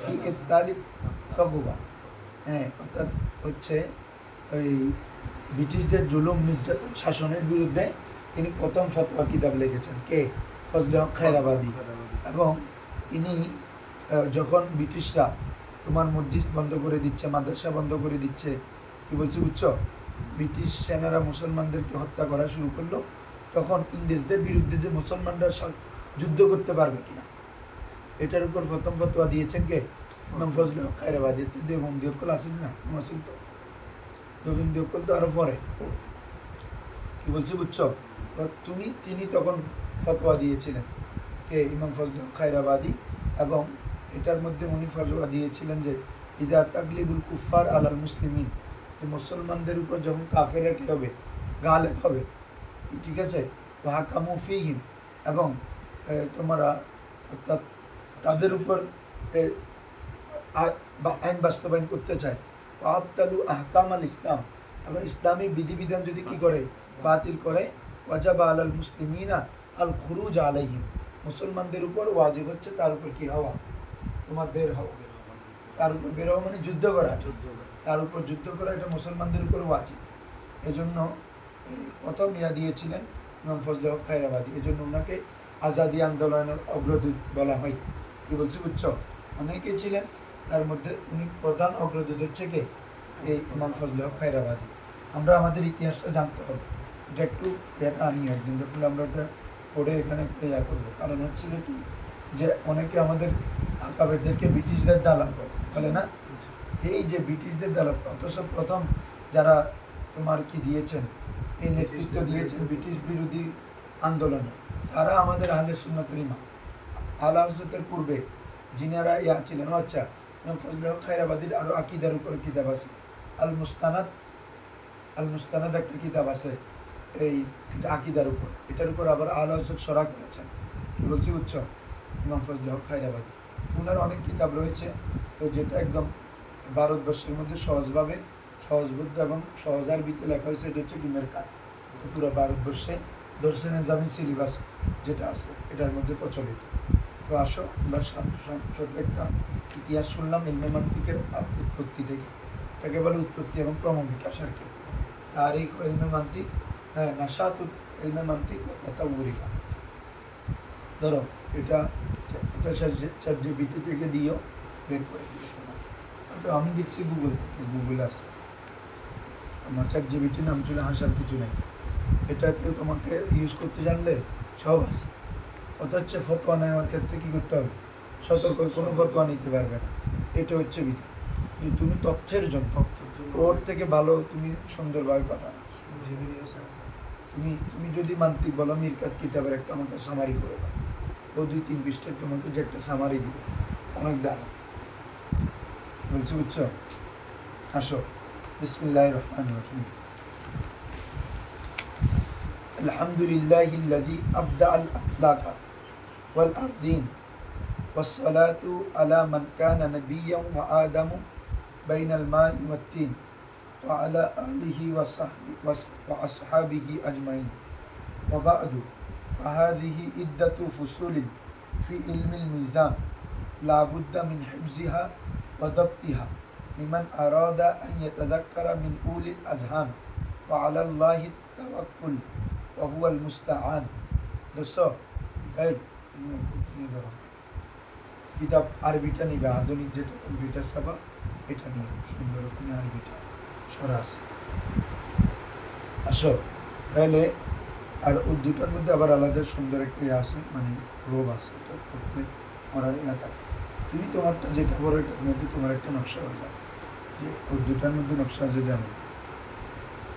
ফি ইবতালিত তাগওয়া। হ্যাঁ অর্থাৎ হচ্ছে ওই ব্রিটিশদের জুলুম নির্যাতন শাসনের বিরুদ্ধে তিনি প্রথম ফতোয়া কিতাব লিখেছেন। কে? ফজলে হক খায়রাবাদী। এবং ইনি যখন ব্রিটিশরা তোমার মসজিদ বন্ধ করে দিচ্ছে, মাদ্রাসা বন্ধ করে দিচ্ছে, কি বলছি বুঝছো, ব্রিটিশ সেনারা মুসলমানদেরকে হত্যা করা শুরু করলো, তখন ইংরেজদের বিরুদ্ধে যে মুসলমানরা যুদ্ধ করতে পারবে কিনা এটার উপর প্রথম ফতোয়া দিয়েছেন কে? ইমাম ফজলে হক খায়রাবাদী। দেবন্দি অক্কল আসেন না, আসেন তো দেবন্দি অক্কল তো আরো পরে, কি বলছি বুঝছো। তিনি তখন ফতোয়া দিয়েছিলেন, কে? ইমাম ফজলে হক খায়রাবাদী। এবং এটার মধ্যে উনি ফতোয়া দিয়েছিলেন যে ইজা তাগলিবুল কুফার আলাল মুসলিমিন, যে মুসলমানদের উপর যখন কাফেররা কী হবে, গালেব হবে, ঠিক আছে, হাকামু ফিহিম, এবং তোমরা অর্থাৎ তাদের উপর আইন বাস্তবায়ন করতে চায়, আবতালু আহকাম আল ইসলাম, এবং ইসলামী বিধিবিধান যদি কি করে, বাতিল করে, ওয়াজাবা আলাল মুসলিমিনা আল খুরুজ আলাইহিম, মুসলমানদের উপর ওয়াজিব হচ্ছে তার উপর কি হওয়া, তোমার বের হওয়া, তার উপর বের হওয়া মানে যুদ্ধ করা, তার উপর যুদ্ধ করা, এটা মুসলমানদের উপর ওয়াজিব। এজন্য প্রথম দিয়েছিলেন ইমাম ফজলে হক খায়রাবাদী। এজন্য ওনাকে আজাদি আন্দোলনের অগ্রদূত বলা হয়। কি বলছি বুঝছো, অনেকেই ছিলেন, তার মধ্যে উনি প্রধান অগ্রদূত হচ্ছে কে? এই ইমাম ফজলে হক খায়রাবাদী। আমরা আমাদের ইতিহাসটা জানতে হবে, এটা একটু এটা আনি একদিন যখন আমরা ওটা পড়ে এখানে ইয়া করবো। কারণ হচ্ছে যে কি, যে অনেকে আমাদের আকাবেরদেরকে ব্রিটিশদের দালাল বলে না, এই যে ব্রিটিশদের দালাল, অথচ প্রথম যারা তোমার কি দিয়েছেন, এই নেতৃত্ব দিয়েছেন ব্রিটিশ বিরোধী আন্দোলনে, তারা আমাদের আহলে সুন্নাতের ইমাম। আলা হযরতের পূর্বে যিনারা ইয়া ছিলেন, আচ্ছা ইমাম ফজলে হক খায়রাবাদীর আরও আকিদার উপর কিতাব আছে, আল মুস্তানাদ একটা কিতাব আছে, এই আকিদার উপর, এটার উপর আবার আলা হযরত সরা করেছেন। কি বলছি বুঝছো, ইমাম ফজলে হক খায়রাবাদী ওনার অনেক কিতাব রয়েছে, তো যেটা একদম ভারতবর্ষের মধ্যে সহজভাবে সহজবোধ্য এবং সহজ আরবিতে লেখা হয়েছে, এটা হচ্ছে ডিমের কাজ। পুরো ভারতবর্ষে দর্শনে জামিন সিলেবাস যেটা আছে এটার মধ্যে প্রচলিত। তো আসো আমরা ছোট একটা ইতিহাস শুনলাম ইলমে মান্তিকের উৎপত্তি থেকে, এটাকে বলে উৎপত্তি এবং ক্রমবিকাশ আর কি, তারিখ ইলমে মান্তিক, হ্যাঁ নাশাত ইলমে মান্তিক তাতাউরিকা। ধরো এটা চ্যাটজিপিটি থেকে দিও, বের করে দিও। তো আমি দেখছি গুগল থেকে, গুগল আছে আমার চ্যাটজিপিটি, নাম চলে হাসার কিছু নেই, এটাতে তোমাকে ইউজ করতে জানলে সব আছে। কথা হচ্ছে ফতোয়া নেওয়ার ক্ষেত্রে কী করতে হবে, সতর্ক, কোনো ফতোয়া নিতে পারবে না, এটা হচ্ছে বিধি। তুমি তথ্যের জন্য ওর থেকে ভালো তুমি সুন্দরভাবে কথা না, তুমি যদি মান্তিক বলো মিরকাত কিতাবের একটা আমাকে সামারি করে দাও, ও 2-3 পৃষ্ঠায় তোমাকে যে একটা সামারি দিবে, অনেক দারুণ। বলছি বুঝছো, আসো বিসমিল্লাহির রহমানির রহিম। আলহামদুলিল্লাহিল্লাযী আবদাআল আফলাকা ওয়াল আরদিন ওয়াসসালাতু আলা মান কানা নাবিয়্যান ওয়া আদামু বাইনাল মাই ওয়াত তিন وعلى آله وأصحابه أجمعين وبعد فهذه عدة فصول في علم الميزان لا بد من حفظها وضبطها لمن أراد أن يتذكر من أولي الأذهان وعلى الله التوكل وهو المستعان دوستو এই কিতাব আরবিটা নিবে আধুনিক যেটা কম্পিউটার সাবা এটা নিয়ে সুন্দর করে আরবিটা সরা আছে আসো তাহলে আর উর্দুটার মধ্যে আবার আলাদা সুন্দর একটা আছে মানে রোগ আছে এটা করতে ওরা ইয়া থাকে তুমি তোমারটা যেটা বড় এটার মধ্যে তোমার একটা নকশা হয়ে যাবে যে উর্দুটার মধ্যে নকশা আছে জানো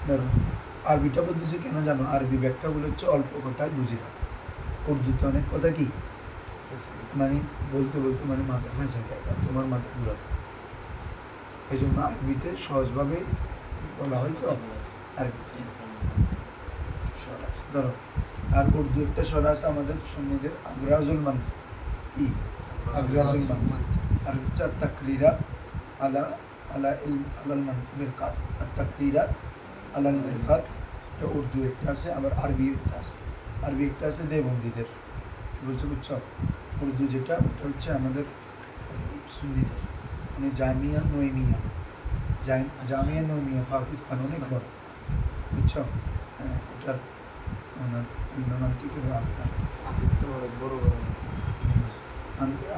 ধরো আরবিটা বলতেছে কেন জানো আরবি ব্যাখ্যাগুলো হচ্ছে অল্প কথায় বুঝে যাবে উর্দুতে অনেক কথা কি মানে বলতে বলতে মানে মাথা ফেঁসে যায় তোমার মাথা ঘুরা এই জন্য আরবিতে সহজভাবে বলা হয় তো আরবিতে ধরো আর উর্দু একটা স্বর আছে আমাদের সুন্নিদের আগ্রাজুল মান্ত ই আগ্রাজুল মান্ত আর হচ্ছে তাকরিরা আলা আলা আলাল মিরকাত আর তাকরিরা আলাল মিরকাত এটা উর্দু একটা আছে আবার আরবি একটা আছে আরবি একটা আছে দেবন্দীদের কি বলছো বুঝছো উর্দু যেটা ওটা হচ্ছে আমাদের সুন্নিদের মানে জামিয়া নৈমিয়া জামিয়া নৈমিয়া পাকিস্তান অনেক বড় বুঝছো হ্যাঁ ওটার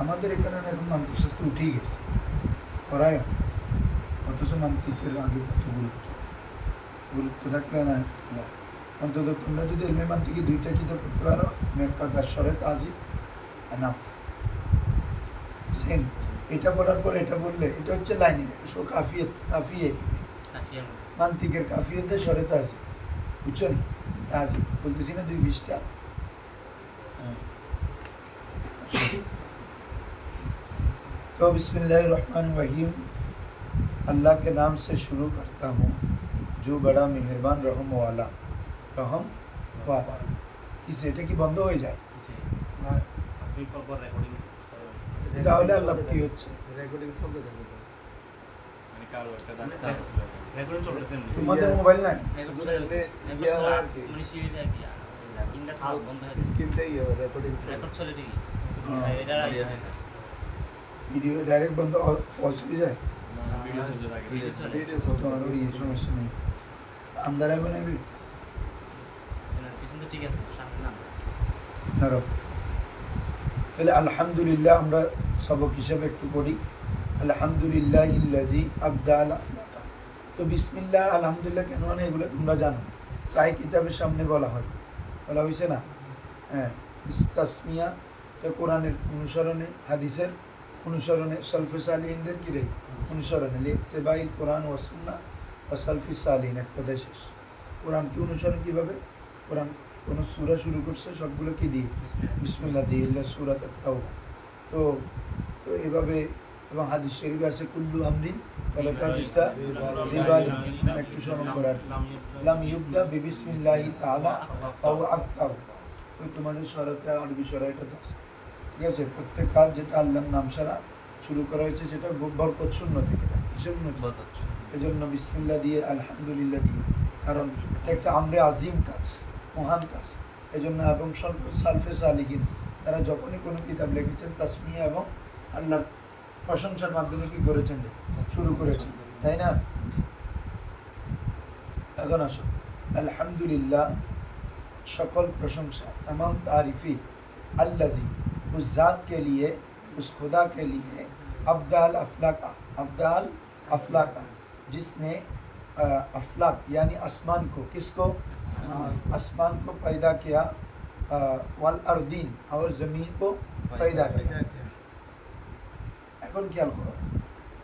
আমাদের এখানে এখন মান্ত্রিক শাস্ত্র উঠেই গেছে করায় অথচ মান্ত্রিকের আগে কত গুরুত্ব থাকলে না অন্তত তোমরা যদি এলমে মান্ত্রিকে দুইটা কিতাব পড়তে পারো মেকাদার সরে তাজি এনাফ সেম এটা পড়ার পর এটা বললে এটা হচ্ছে লাইনে কাফিয়ে মান্ত্রিকের কাফিয়েতে সরে তাজি বুঝছো নি তাজি বলতেছি ना 2 20টা तो बिस्मिल्लाहिर्रहमानिर्रहीम अल्लाह के नाम से शुरू करता हूँ जो बड़ा मेहरबान रहम वाला इस এটা কি বন্ধ হয়ে যায় তাহলে আল্লাহ কি হচ্ছে রেকর্ডিং চলতে থাকবে মানে কারো একটা রেকর্ডিং চলতেছে তোমাদের মোবাইল নাই মানে সি হয়ে যায় কি স্ক্রিনটা সাউন্ড বন্ধ হয়ে যায় স্ক্রিনটাই রেকর্ডিং চলে ঠিকই এটা আগে হয় না ভিডিও ডাইরেক্ট বন্ধ ফলস হয়ে যায় না ভিডিও চলতে থাকে ভিডিও চলতে আর এই সমস্যা নেই अंदर है बने भी পিছন তো ঠিক আছে সামনে না ধরো তাহলে আলহামদুলিল্লাহ আমরা সবক হিসেবে একটু পড়ি আলহামদুলিল্লাহিল্লাযী আবদাল আফলাকা তো বিসমিল্লাহ আলহামদুলিল্লাহ কেন মানে এগুলো তোমরা জানো প্রায় কিতাবের সামনে বলা হয়েছে না হ্যাঁ তাসমিয়া তো কোরআনের অনুসরণে হাদিসের অনুসরণে সালফে সালিহিনদের কি রে অনুসরণে লিত্তিবাইল কোরআন ওয়া সুন্নাহ বা সালফি সালিহিন এক কথায় শেষ কোরআন কি অনুসরণ কীভাবে কোরআন কোনো সূরা শুরু করছে সবগুলো কি দিয়ে বিসমিল্লাহ দিয়ে সূরাত আত-তাওবা তো তো এভাবে এবং হাদিস শরীফে আছে কুল্লু আমরিন তাহলে হাদিসটা রিবাল একটু স্মরণ করার লাম ইউবদা বিবিসমিল্লাহি তাআলা ফাও আক্তাব ওই তোমাদের সরাতে আরবি সরা এটা আছে ঠিক আছে প্রত্যেক কাজ যেটা আল্লাহর নাম ছাড়া শুরু করা হয়েছে যেটা বরকত শূন্য থেকে শূন্য এই জন্য বিসমিল্লাহ দিয়ে আলহামদুলিল্লাহ দিয়ে কারণ এটা একটা আমরে আজিম কাজ মহান কাজ এই জন্য এবং সালফে সালিহিন তারা যখনই কোনো কিতাব লিখেছেন তাসমিয়া এবং আল্লাহর প্রশংসার মাধ্যমে কি করেছেন শুরু করেছেন তাই না এখন আসো আলহামদুলিল্লাহ সকল প্রশংসা तमाम तारीफ़ी अल्लाज़ी उस ज़ात के लिए उस खुदा के लिए अब्दाल अफलाका जिसने अफलाक यानी आसमान को किसको आसमान को पैदा किया वल अर्दीन और ज़मीन को पैदा किया এখন খেয়াল করো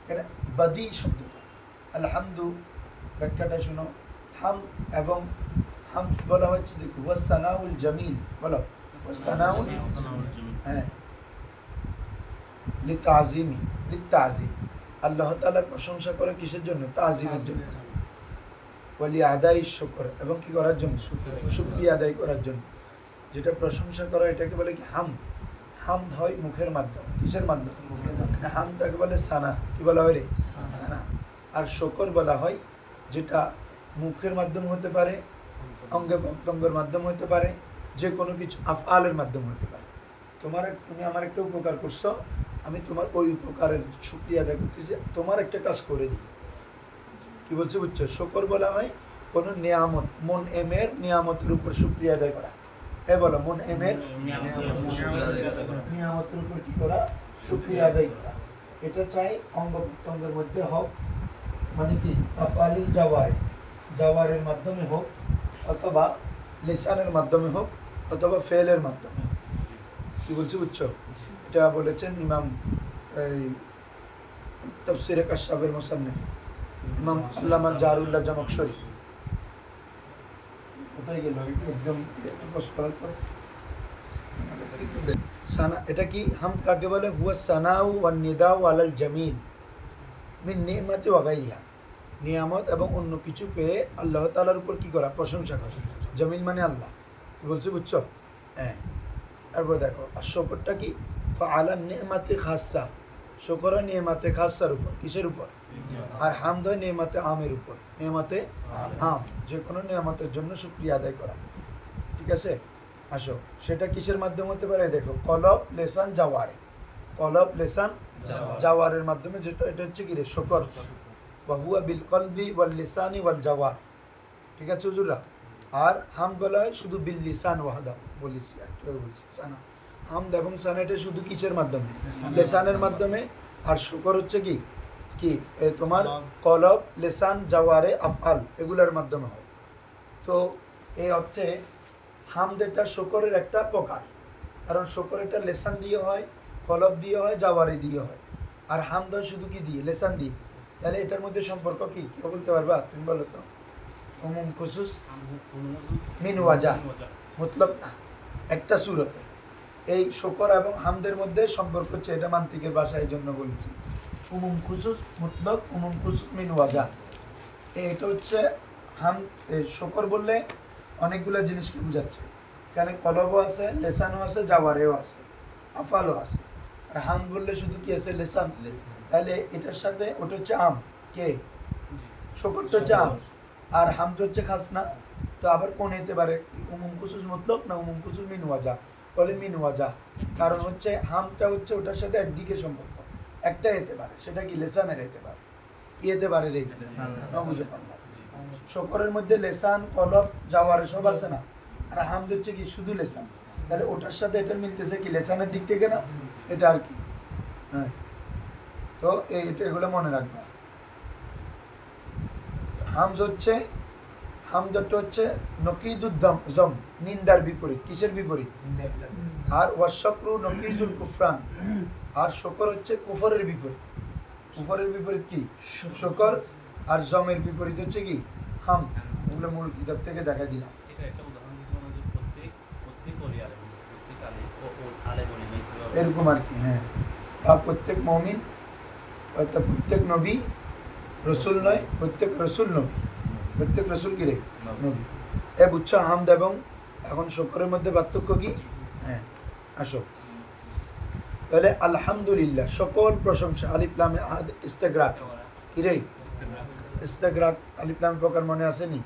এখানে বাদি শব্দটা আলহামদু ব্যাখ্যাটা শুনো হাম এবং হাম বলা হচ্ছে দেখো ওয়াসানাউল জামিল বলো ওয়াসানাউল হ্যাঁ লিতাজিমি লিতাজিম আল্লাহ তাআলার প্রশংসা করে কিসের জন্য তাজিমের জন্য ওয়ালি আদাই শুকর এবং কি করার জন্য শুকরিয়া আদায় করার জন্য যেটা প্রশংসা করা এটাকে বলে কি হাম হামদ হয় মুখের মাধ্যমে কিসের মাধ্যমে হামটাকে বলে সানা কি বলা হয় রে সানা আর শুকর বলা হয় যেটা মুখের মাধ্যমে হতে পারে, অঙ্গে প্রত্যঙ্গের মাধ্যমে হতে পারে, যে কোনো কিছু আফআলের মাধ্যমে হতে পারে। তুমি আমার একটা উপকার করছো, আমি তোমার ওই উপকারের শুকরিয়া আদায় করতেছি, তোমার একটা কাজ করে দিই। কি বলছে বুঝছো? শুকর বলা হয় কোনো নিয়ামত, মন এমের নিয়ামতের উপর শুকরিয়া আদায় করা। বলো, মন এমের নিয়ামতের উপর কি করা? শুকরিয়া আদায় করা। এটা চাই অঙ্গ প্রত্যঙ্গের মধ্যে হোক, মানে কি আফআলিল জাওয়ারের মাধ্যমে হোক, অথবা লিসানের মাধ্যমে হোক, অথবা ফেলের মাধ্যমে হোক। কি বলছি বুঝছো? এটা বলেছেন ইমাম তাফসিরে কাশফের মুসান্নিফ ইমাম আল্লামা জারুল্লাহ জামাখশরী। কোথায় গেল? একদম সানা। এটা কি হাম কাকে বলে? হুয়া সানাউ ওয়ান নিদাউ আলাল জামিল মিন নি'মাতি ওয়া গায়রিহা। নিয়ামত এবং অন্য কিছু পেয়ে আল্লাহ তাআলার উপর কি করা? প্রশংসা করা। জামিল মানে আল্লাহ। কি বলছি বুঝছো? হ্যাঁ। তারপর দেখো, আর শুকরটা কি? ফাআলা নি'মাতি খাসসা। শুকর নিয়ামতে খাসসার উপর। কিসের উপর? আর হামদ হয় নিয়ামতে আমের উপর। নিয়ামতে আম, যে কোনো নিয়ামতের জন্য শুকরিয়া আদায় করা। ঠিক আছে? আসো, সেটা কিসের মাধ্যমে হতে পারে? দেখো, কলব, লেসান, জাওয়ারে। কলব, লেসান, জাওয়ারের মাধ্যমে, যেটা এটা হচ্ছে কি রে? শুকর। ওয়া হুয়া বিল কলবি ওয়াল লিসানি ওয়াল জাওয়ার। ঠিক আছে হুজুররা? আর হামদ বলা হয় শুধু বিল লিসান ওয়াহদা। বলেছি সানা। হামদ এবং সানা এটা শুধু কিসের মাধ্যমে? লেসানের মাধ্যমে। আর শুকর হচ্ছে কি কি তোমার কলব, লেসান, জাওয়ারে, আফআল এগুলোর মাধ্যমে হয়। তো এই অর্থে হামদ এটা শুকরের একটা প্রকার, কারণ শুকর এটা লেসান দিয়ে হয়, কলব দিয়ে হয়, জাওয়ারে দিয়ে হয়। আর হামদ শুধু কি দিয়ে? লেসান দিয়ে। তাহলে এটার মধ্যে সম্পর্ক কি? কেউ বলতে পারবা? তুমি বলো তো। উমুম খুসুস মিন ওয়াজা, মতলব না, একটা সূরতে। এই শুকর এবং হামদের মধ্যে সম্পর্ক হচ্ছে, এটা মান্তিকের ভাষায় জন্য বলছি। উমুম খুসুস মতলব, উমুম খুসুস মিন ওয়াজা। এটা হচ্ছে শুকর বললে অনেকগুলো জিনিসকে বোঝাচ্ছে। এখানে কলবও আছে, লেসানও আছে, জাওয়ারেও আছে, আফালও আছে। আর হাম বললে শুধু কি আছে? লেসান। তাহলে এটার সাথে ওটা হচ্ছে আম। কে? শুকরটা হচ্ছে আম, আর হামদ হচ্ছে খাসনা। তো আবার কোন হতে পারে? উমুম খুসুস মতলব না উমুম খুসুস মিন ওয়াজা? বলে মিন ওয়াজা। কারণ হচ্ছে হামটা হচ্ছে ওটার সাথে একদিকে সম্পর্ক, একটা হতে পারে। সেটা কি? লেসানের হতে পারে। কি হতে পারে রে? বুঝে পারলাম। শুকরের মধ্যে লেসান, কলব, জাওয়ারে সব আছে না? আর হামদ হচ্ছে কি? শুধু লেসান। তাহলে ওটার সাথে এটা মিলতেছে কি? লেসানের দিক থেকে না? এটা আর কি। হ্যাঁ, তো এটা এগুলো মনে রাখবা। হামজ হচ্ছে, হামদটা হচ্ছে নকিদুদ্দম জম, নিন্দার বিপরীত। কিসের বিপরীত? আর ওয়াশকরু নকিজুল কুফরান। আর শুকর হচ্ছে কুফরের বিপরীত। কুফরের বিপরীত কি? শুকর। আর জমের বিপরীত হচ্ছে কি? হাম। এগুলো মূল কিতাব থেকে দেখা দিলাম। এরকম আর কি। হ্যাঁ, বা প্রত্যেক মুমিন, অর্থাৎ প্রত্যেক নবী রসুল নয়, প্রত্যেক রসুল নবী। প্রত্যেক রসুল কি রে? নবী। বুঝছো হামদ এবং এখন শুকরের মধ্যে পার্থক্য কি? হ্যাঁ, আসো তাহলে আলহামদুলিল্লাহ, সকল প্রশংসা। আলিফ লামে আহাদ ইস্তেগরাক। কি রে? ইস্তেগরাক আলিফ লাম প্রকার মনে আসেনি?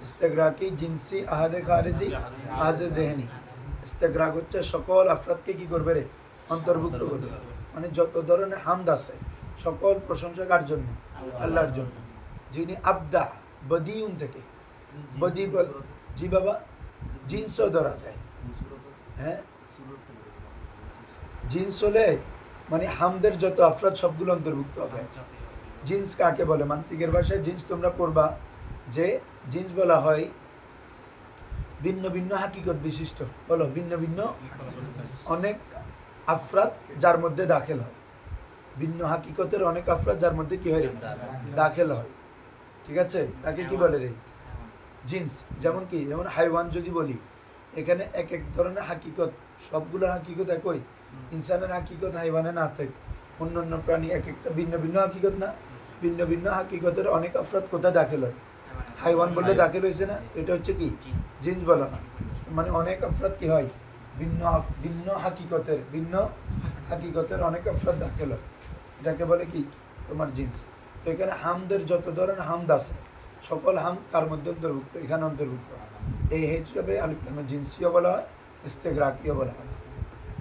ইস্তেগরাকি জিনসি, আহাদে খারিদি, আহাদে জেহনি। ইস্তেগরাক হচ্ছে সকল আফরাদকে কি করবে রে? অন্তর্ভুক্ত করবে। মানে যত ধরনের হামদ আছে সকল প্রশংসা কার জন্য? আল্লাহর জন্য, যিনি আবদা, বদিউন থেকে। বদি, জি বাবা, জিন্সও ধরা যায়। হ্যাঁ, জিন্স হলে মানে হামদের যত আফরাদ সবগুলো অন্তর্ভুক্ত হবে। জিন্স কাকে বলে? মান্তিকের ভাষায় জিন্স তোমরা পড়বা যে জিন্স বলা হয় ভিন্ন ভিন্ন হাকিকত বিশিষ্ট। বলো, ভিন্ন ভিন্ন অনেক আফরাদ যার মধ্যে দাখিল হয়। ভিন্ন হাকিকতের অনেক আফরাদ যার মধ্যে কি হয়? দাখিল হয়। ঠিক আছে, তাকে কি বলে রে? জিন্স। যেমন কি? যেমন হাইওয়ান যদি বলি, এখানে এক এক ধরনের হাকিকত, সবগুলোর হাকিকত একই। ইনসানের হাকিকত হাইওয়ানে না থাকে, অন্য অন্য প্রাণী এক একটা ভিন্ন ভিন্ন হাকিকত না? ভিন্ন ভিন্ন হাকিকতের অনেক আফরাদ কোথায় দাখিল হয়? হাইওয়ান বললে দাখিল হয়েছে না? এটা হচ্ছে কি? জিন্স বলা না। মানে অনেক আফরাদ কি হয়? ভিন্ন ভিন্ন হাকিকতের অনেক আফরাদ দাখিল হয়। এটাকে বলে কি? তোমার জিন্স। তো এখানে হামদের যত ধরনের হামদ আছে সকল হাম কার মধ্যে অন্তর্ভুক্ত? এখানে অন্তর্ভুক্ত। এই হিসাবে আলিফ লামে জিনসিও বলা হয়, ইস্তেগরাকিও বলা হয়।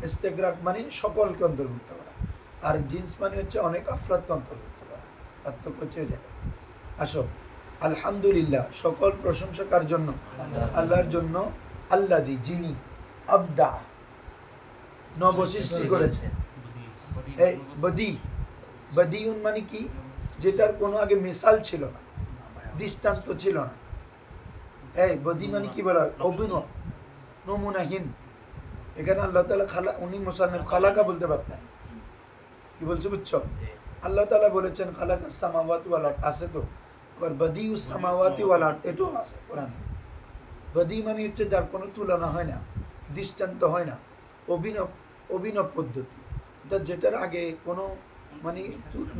ইস্তেগরাক মানে সকলকে অন্তর্ভুক্ত করা, আর জিন্স মানে হচ্ছে অনেক আফরাদকে অন্তর্ভুক্ত করা। পার্থক্য হচ্ছে যায়। আসো, আলহামদুলিল্লাহ, সকল প্রশংসা কার জন্য? আল্লাহর জন্য। আল্লাযী, যিনি, আবদা, নব সৃষ্টি করেছে। এই বদি, বদিউন মানে কি? যেটার কোনো আগে মিসাল ছিল না, দৃষ্টান্ত ছিল না। এই বদি মানে কি বলা হয়? অভিনব, নমুনাহীন। এখানে আল্লাহ তাআলা উনি মুসান্নিফ খালাকা বলতে পারতেন, কি বলছে বুঝছো? আল্লাহ তাআলা বলেছেন খালাকাস সামাওয়াতি ওয়াল আরদ, আছে তো। আবার বদিউস সামাওয়াতি ওয়াল আরদ, এটাও আছে কোরআনে। বদি মানে হচ্ছে যার কোনো তুলনা হয় না, দৃষ্টান্ত হয় না, অভিনব পদ্ধতি, যেটার আগে কোনো মানে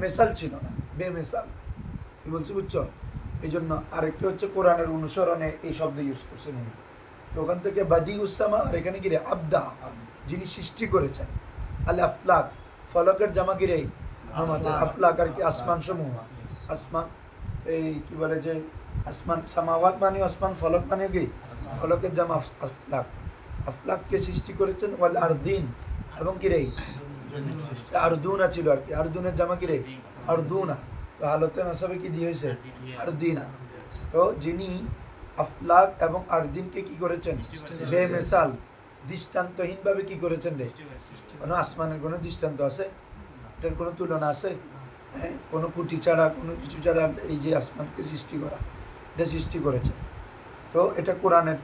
মেসাল ছিল না, বেমেসাল। কি বলছি বুঝছো? এই জন্য আরেকটা হচ্ছে কোরআনের অনুসরণে এই শব্দ ইউজ করছেন। তো ওখান থেকে বাদি উসামা, আর এখানে গিরে আবদা, যিনি সৃষ্টি করেছেন। আল আফলাক, ফলকের জামা গিরে আমাদের আফলাক, আর কি আসমান সমূহ। আসমান, এই কি বলে যে আসমান, সামাওয়াত মানে আসমান, ফলক মানে কি? ফলকের জামা আফলাক। আফলাককে সৃষ্টি করেছেন। ওয়াল আরদিন, এবং কি রে আরদুনা ছিল আর কি, আরদুনের জামা কি রে? আরদুনা। তো হালতে নাসাবে কি দিয়ে হয়েছে? আরদিনা। তো যিনি আফলাক এবং আরদিনকে কি করেছেন? বেমিসাল, দৃষ্টান্তহীনভাবে কি করেছেন রে? কোনো আসমানের কোনো দৃষ্টান্ত আছে? এটার কোনো তুলনা আছে? হ্যাঁ, কোনো খুঁটি ছাড়া, কোনো কিছু ছাড়া এই যে আসমানকে সৃষ্টি করা, এটা সৃষ্টি করেছেন। তো এটা কোরআনের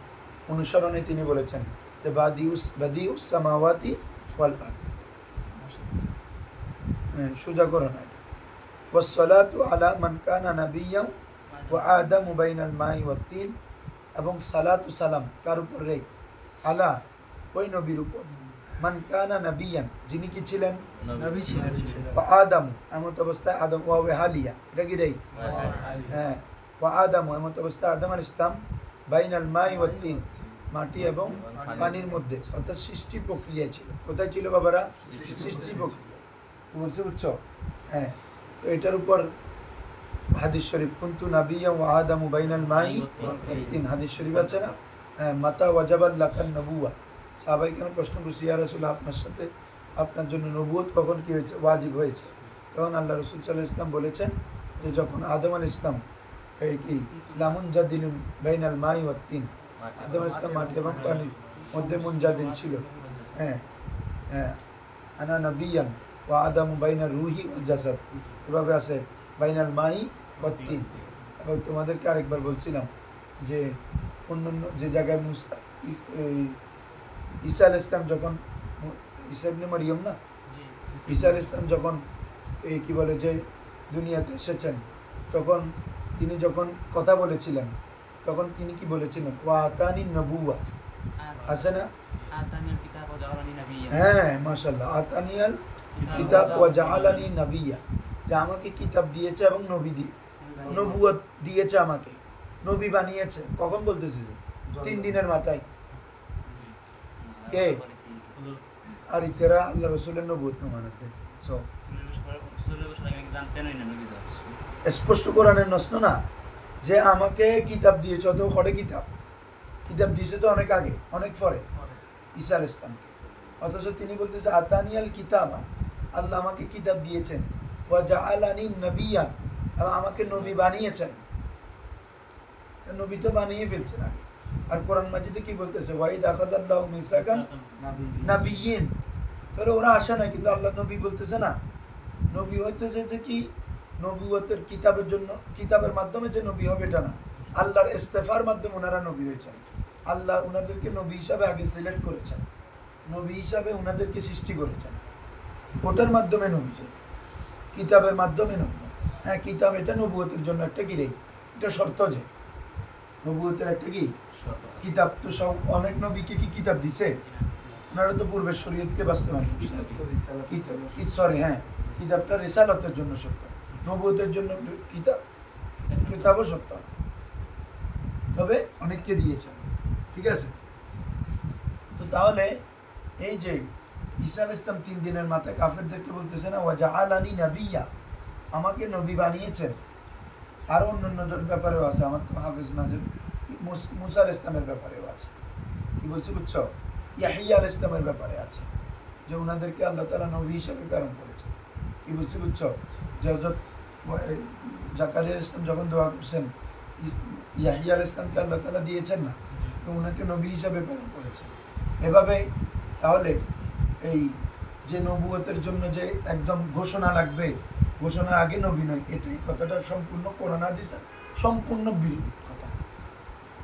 অনুসরণে তিনি বলেছেন যে বাদিউস সামাওয়াতি ওয়াল আরদ। সোজা করো না। ওয়াসসালাতু আলা মান কানা নাবিয়্যান ওয়া আদামু বাইনাল মাই ওয়াত তিন, এবং সালাতু সালাম কার উপর রে? আলা, ওই নবীর উপর। মান কানা নাবিয়্যান, যিনি কি ছিলেন? নবী ছিলেন। ওয়া আদামু, এমত অবস্থায় আদম, ওয়া হালিয়া, এটা কি রে? হ্যাঁ, ওয়া আদামু, এমত অবস্থায় আদম আলাইহিস সালাম, বাইনাল মাই ওয়াত তিন, মাটি এবং পানির মধ্যে, অর্থাৎ সৃষ্টি প্রক্রিয়া ছিল। কোথায় ছিল বাবারা? সৃষ্টি প্রক্রিয়া বলছে, বুঝছো? হ্যাঁ, তো এটার উপর হাদিস শরীফ, কুনতু নাবিয়্যান ওয়া আদামু বাইনাল মাই ওয়াত তিন, হাদিস শরীফ আছে না? হ্যাঁ, মাতা ওয়াজাবাল লাকান নবুওয়া। সাহাবায়ে কেরাম প্রশ্ন করছে, ইয়া রাসূলুল্লাহ, আপনার সাথে, আপনার জন্য নবুয়ত কখন কি হয়েছে? ওয়াজিব হয়েছে। তখন আল্লাহ রাসূল সাল্লাল্লাহু আলাইহি ওয়াসাল্লাম বলেছেন যে যখন আদম আলাইহিস সালাম, এই কি লামুন জাদিলুন বাইনাল মাই ওয়াত তিন, আদম আলাইহিস সালাম মাটি এবং পানির মধ্যে মুনজাদিল ছিল। হ্যাঁ হ্যাঁ, আনা নাবিয়ান ওয়া আদামু বাইনার রুহি ওয়াল জাসাদ, এভাবে আছে বাইনাল মাই ওয়াত তিন। এবং তোমাদেরকে আরেকবার বলছিলাম যে অন্যান্য যে জায়গায় ঈসা আলাইহিস সালাম যখন, ঈসা ইবনে মারইয়াম না, ঈসা আলাইহিস সালাম যখন এই কি বলে যে দুনিয়াতে এসেছেন, তখন তিনি যখন কথা বলেছিলেন, তখন তিনি কি বলেছিলেন? ওয়া আতানি নবুওয়া, আছে না? হ্যাঁ, মাশাআল্লাহ, আতানিয়াল কিতাব ওয়া জাআলানি নাবিয়্যা, যে আমাকে কিতাব দিয়েছে এবং নবুয়ত দিয়েছে, আমাকে নবী বানিয়েছে। কখন বলতেছে? 3 দিনের মাথায়। কে? আর ইতেরা আল্লাহ রাসূলের নবুয়ত না মানতে স্পষ্ট কোরআনের নষ্ট না, যে আমাকে কিতাব দিয়েছে, তো খড়ে কিতাব দিয়েছে তো অনেক আগে, অনেক পরে ঈসা আলাইহিস সালামকে। অথচ তিনি বলতেছে আতানিয়াল কিতাবা, আল্লাহ আমাকে কিতাব দিয়েছেন, ওয়া জাআলানি নাবিয়্যান, এবং আমাকে নবী বানিয়েছেন। নবী তো বানিয়ে ফেলছেন আগে। আর কোরআন মাজিদে কি বলতেছে? ওয়াইদ আখাযাল্লাহু মিসাকান নাবিয়্যিন। তাহলে ওরা আসে না, কিন্তু আল্লাহ নবী বলতেছে না। নবী হইতেছে যে কি নবুয়তের কিতাবের জন্য, কিতাবের মাধ্যমে যে নবী হবে এটা না, আল্লাহর ইস্তেফার মাধ্যমে ওনারা নবী হয়েছেন। আল্লাহ ওনাদেরকে নবী হিসাবে আগে সিলেক্ট করেছেন, নবী হিসাবে ওনাদেরকে সৃষ্টি করেছেন, ওটার মাধ্যমে নবী, কিতাবের মাধ্যমে নবী। হ্যাঁ, কিতাব এটা নবুয়তের জন্য একটা কি রে? এটা শর্ত, যে নবুয়তের একটা কি কিতাব। তো সব অনেক নবীকে কি কিতাব দিছে? ওনারা তো পূর্বের শরীয়তকে বাস্তবায়ন করছে। সরি, হ্যাঁ, কিতাবটা রিসালাতের জন্য সত্য, নবুয়তের জন্য কিতাবও সত্য, তবে অনেককে দিয়েছেন। ঠিক আছে? তো তাহলে এই যে ঈসা আলাইহিস সালাম 3 দিনের মাথায় কাফেরদেরকে বলতেছে না ওয়া জাআলানি নাবিয়্যা, আমাকে নবী বানিয়েছেন। আরও অন্যান্য ব্যাপারেও আছে, আমার তো হাফেজ নাজিম মুসা আল ইসলামের ব্যাপারেও আছে। কি বলছি বুঝছো? ইয়াহিয়া আল ইসলামের ব্যাপারে আছে, যে ওনাদেরকে আল্লাহ তাআলা নবী হিসেবে প্রেরণ করেছে। কি বলছি বুঝছো? যে হযরত জাকারিয়া ইসলাম যখন দোয়া করছেন, ইয়াহিয়া আল ইসলামকে আল্লাহ তাআলা দিয়েছেন না, তো ওনাকে নবী হিসাবে প্রেরণ করেছেন। এভাবে তাহলে এই যে নবুয়তের জন্য যে একদম ঘোষণা লাগবে, ঘোষণার আগে নবী নয়, এটাই কথাটা সম্পূর্ণ কোরআন হাদিসের সম্পূর্ণ বিরোধী কথা।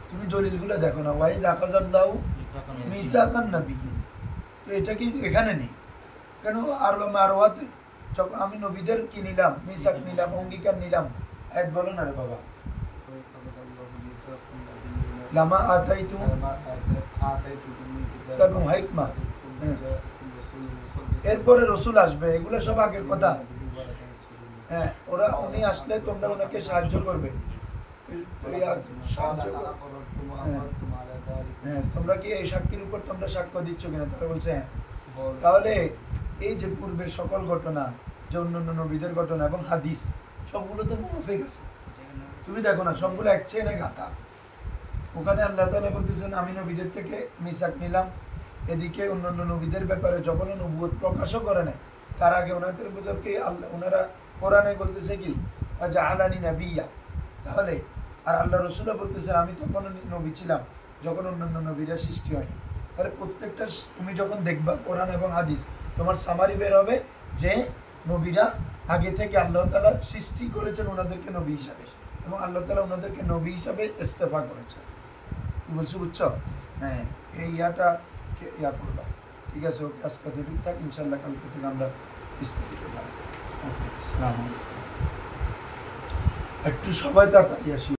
তুমি দলিলগুলো দেখো না, ওয়াইদ আখাযাল্লাহু মিসাকান নাবিয়্যিন, তো এটা কি এখানে নেই কেন? আরওয়াতে যখন আমি নবীদের কি নিলাম, মিসাক নিলাম, অঙ্গীকার নিলাম, এক বলো না রে বাবা, লামা আতাইতু এবং হিকমা, এরপরে রসুল আসবে, এগুলো সব আগের কথা। হ্যাঁ, উনি আসলে তোমরা ওনাকে সাহায্য করবে। হ্যাঁ, তোমরা কি এই সাক্ষীর উপর তোমরা সাক্ষ্য দিচ্ছ কিনা? তারা বলছে হ্যাঁ। তাহলে এই যে পূর্বের সকল ঘটনা, যে অন্যান্য নবীদের ঘটনা এবং হাদিস, সবগুলো তো মুনাফিক আছে। তুমি দেখো না, সবগুলো এক চেয়ে নেই গাথা। ওখানে আল্লাহ তাআলা বলতেছেন আমি নবীদের থেকে মিসাক নিলাম, এদিকে অন্যান্য নবীদের ব্যাপারে যখন নবুয়ত প্রকাশও করে নেয়, তার আগে ওনাদের বুঝকে ওনারা কোরআনে বলতেছে কি জাআলানি নাবিয়্যা। তাহলে আর আল্লাহ রসুলও বলতেছেন আমি তখন নবী ছিলাম যখন অন্যান্য নবীরা সৃষ্টি হয়নি। তাহলে প্রত্যেকটা তুমি যখন দেখবা কোরআন এবং হাদিস, তোমার সামারি বের হবে যে নবীরা আগে থেকে আল্লাহ তাআলা সৃষ্টি করেছেন ওনাদেরকে নবী হিসাবে, এবং আল্লাহ তাআলা ওনাদেরকে নবী হিসাবে ইস্তেফা করেছেন। কি বলছো বুঝছো? হ্যাঁ, এই ইয়াটা ইয়া করবা। ঠিক আছে, ওকে, আজকে দুটোই থাক, ইনশাল্লাহ কালকে থেকে আমরা বিস্তারিত যাবো। ওকে, আসসালামু আলাইকুম। একটু সবাই তাড়াতাড়ি আসি।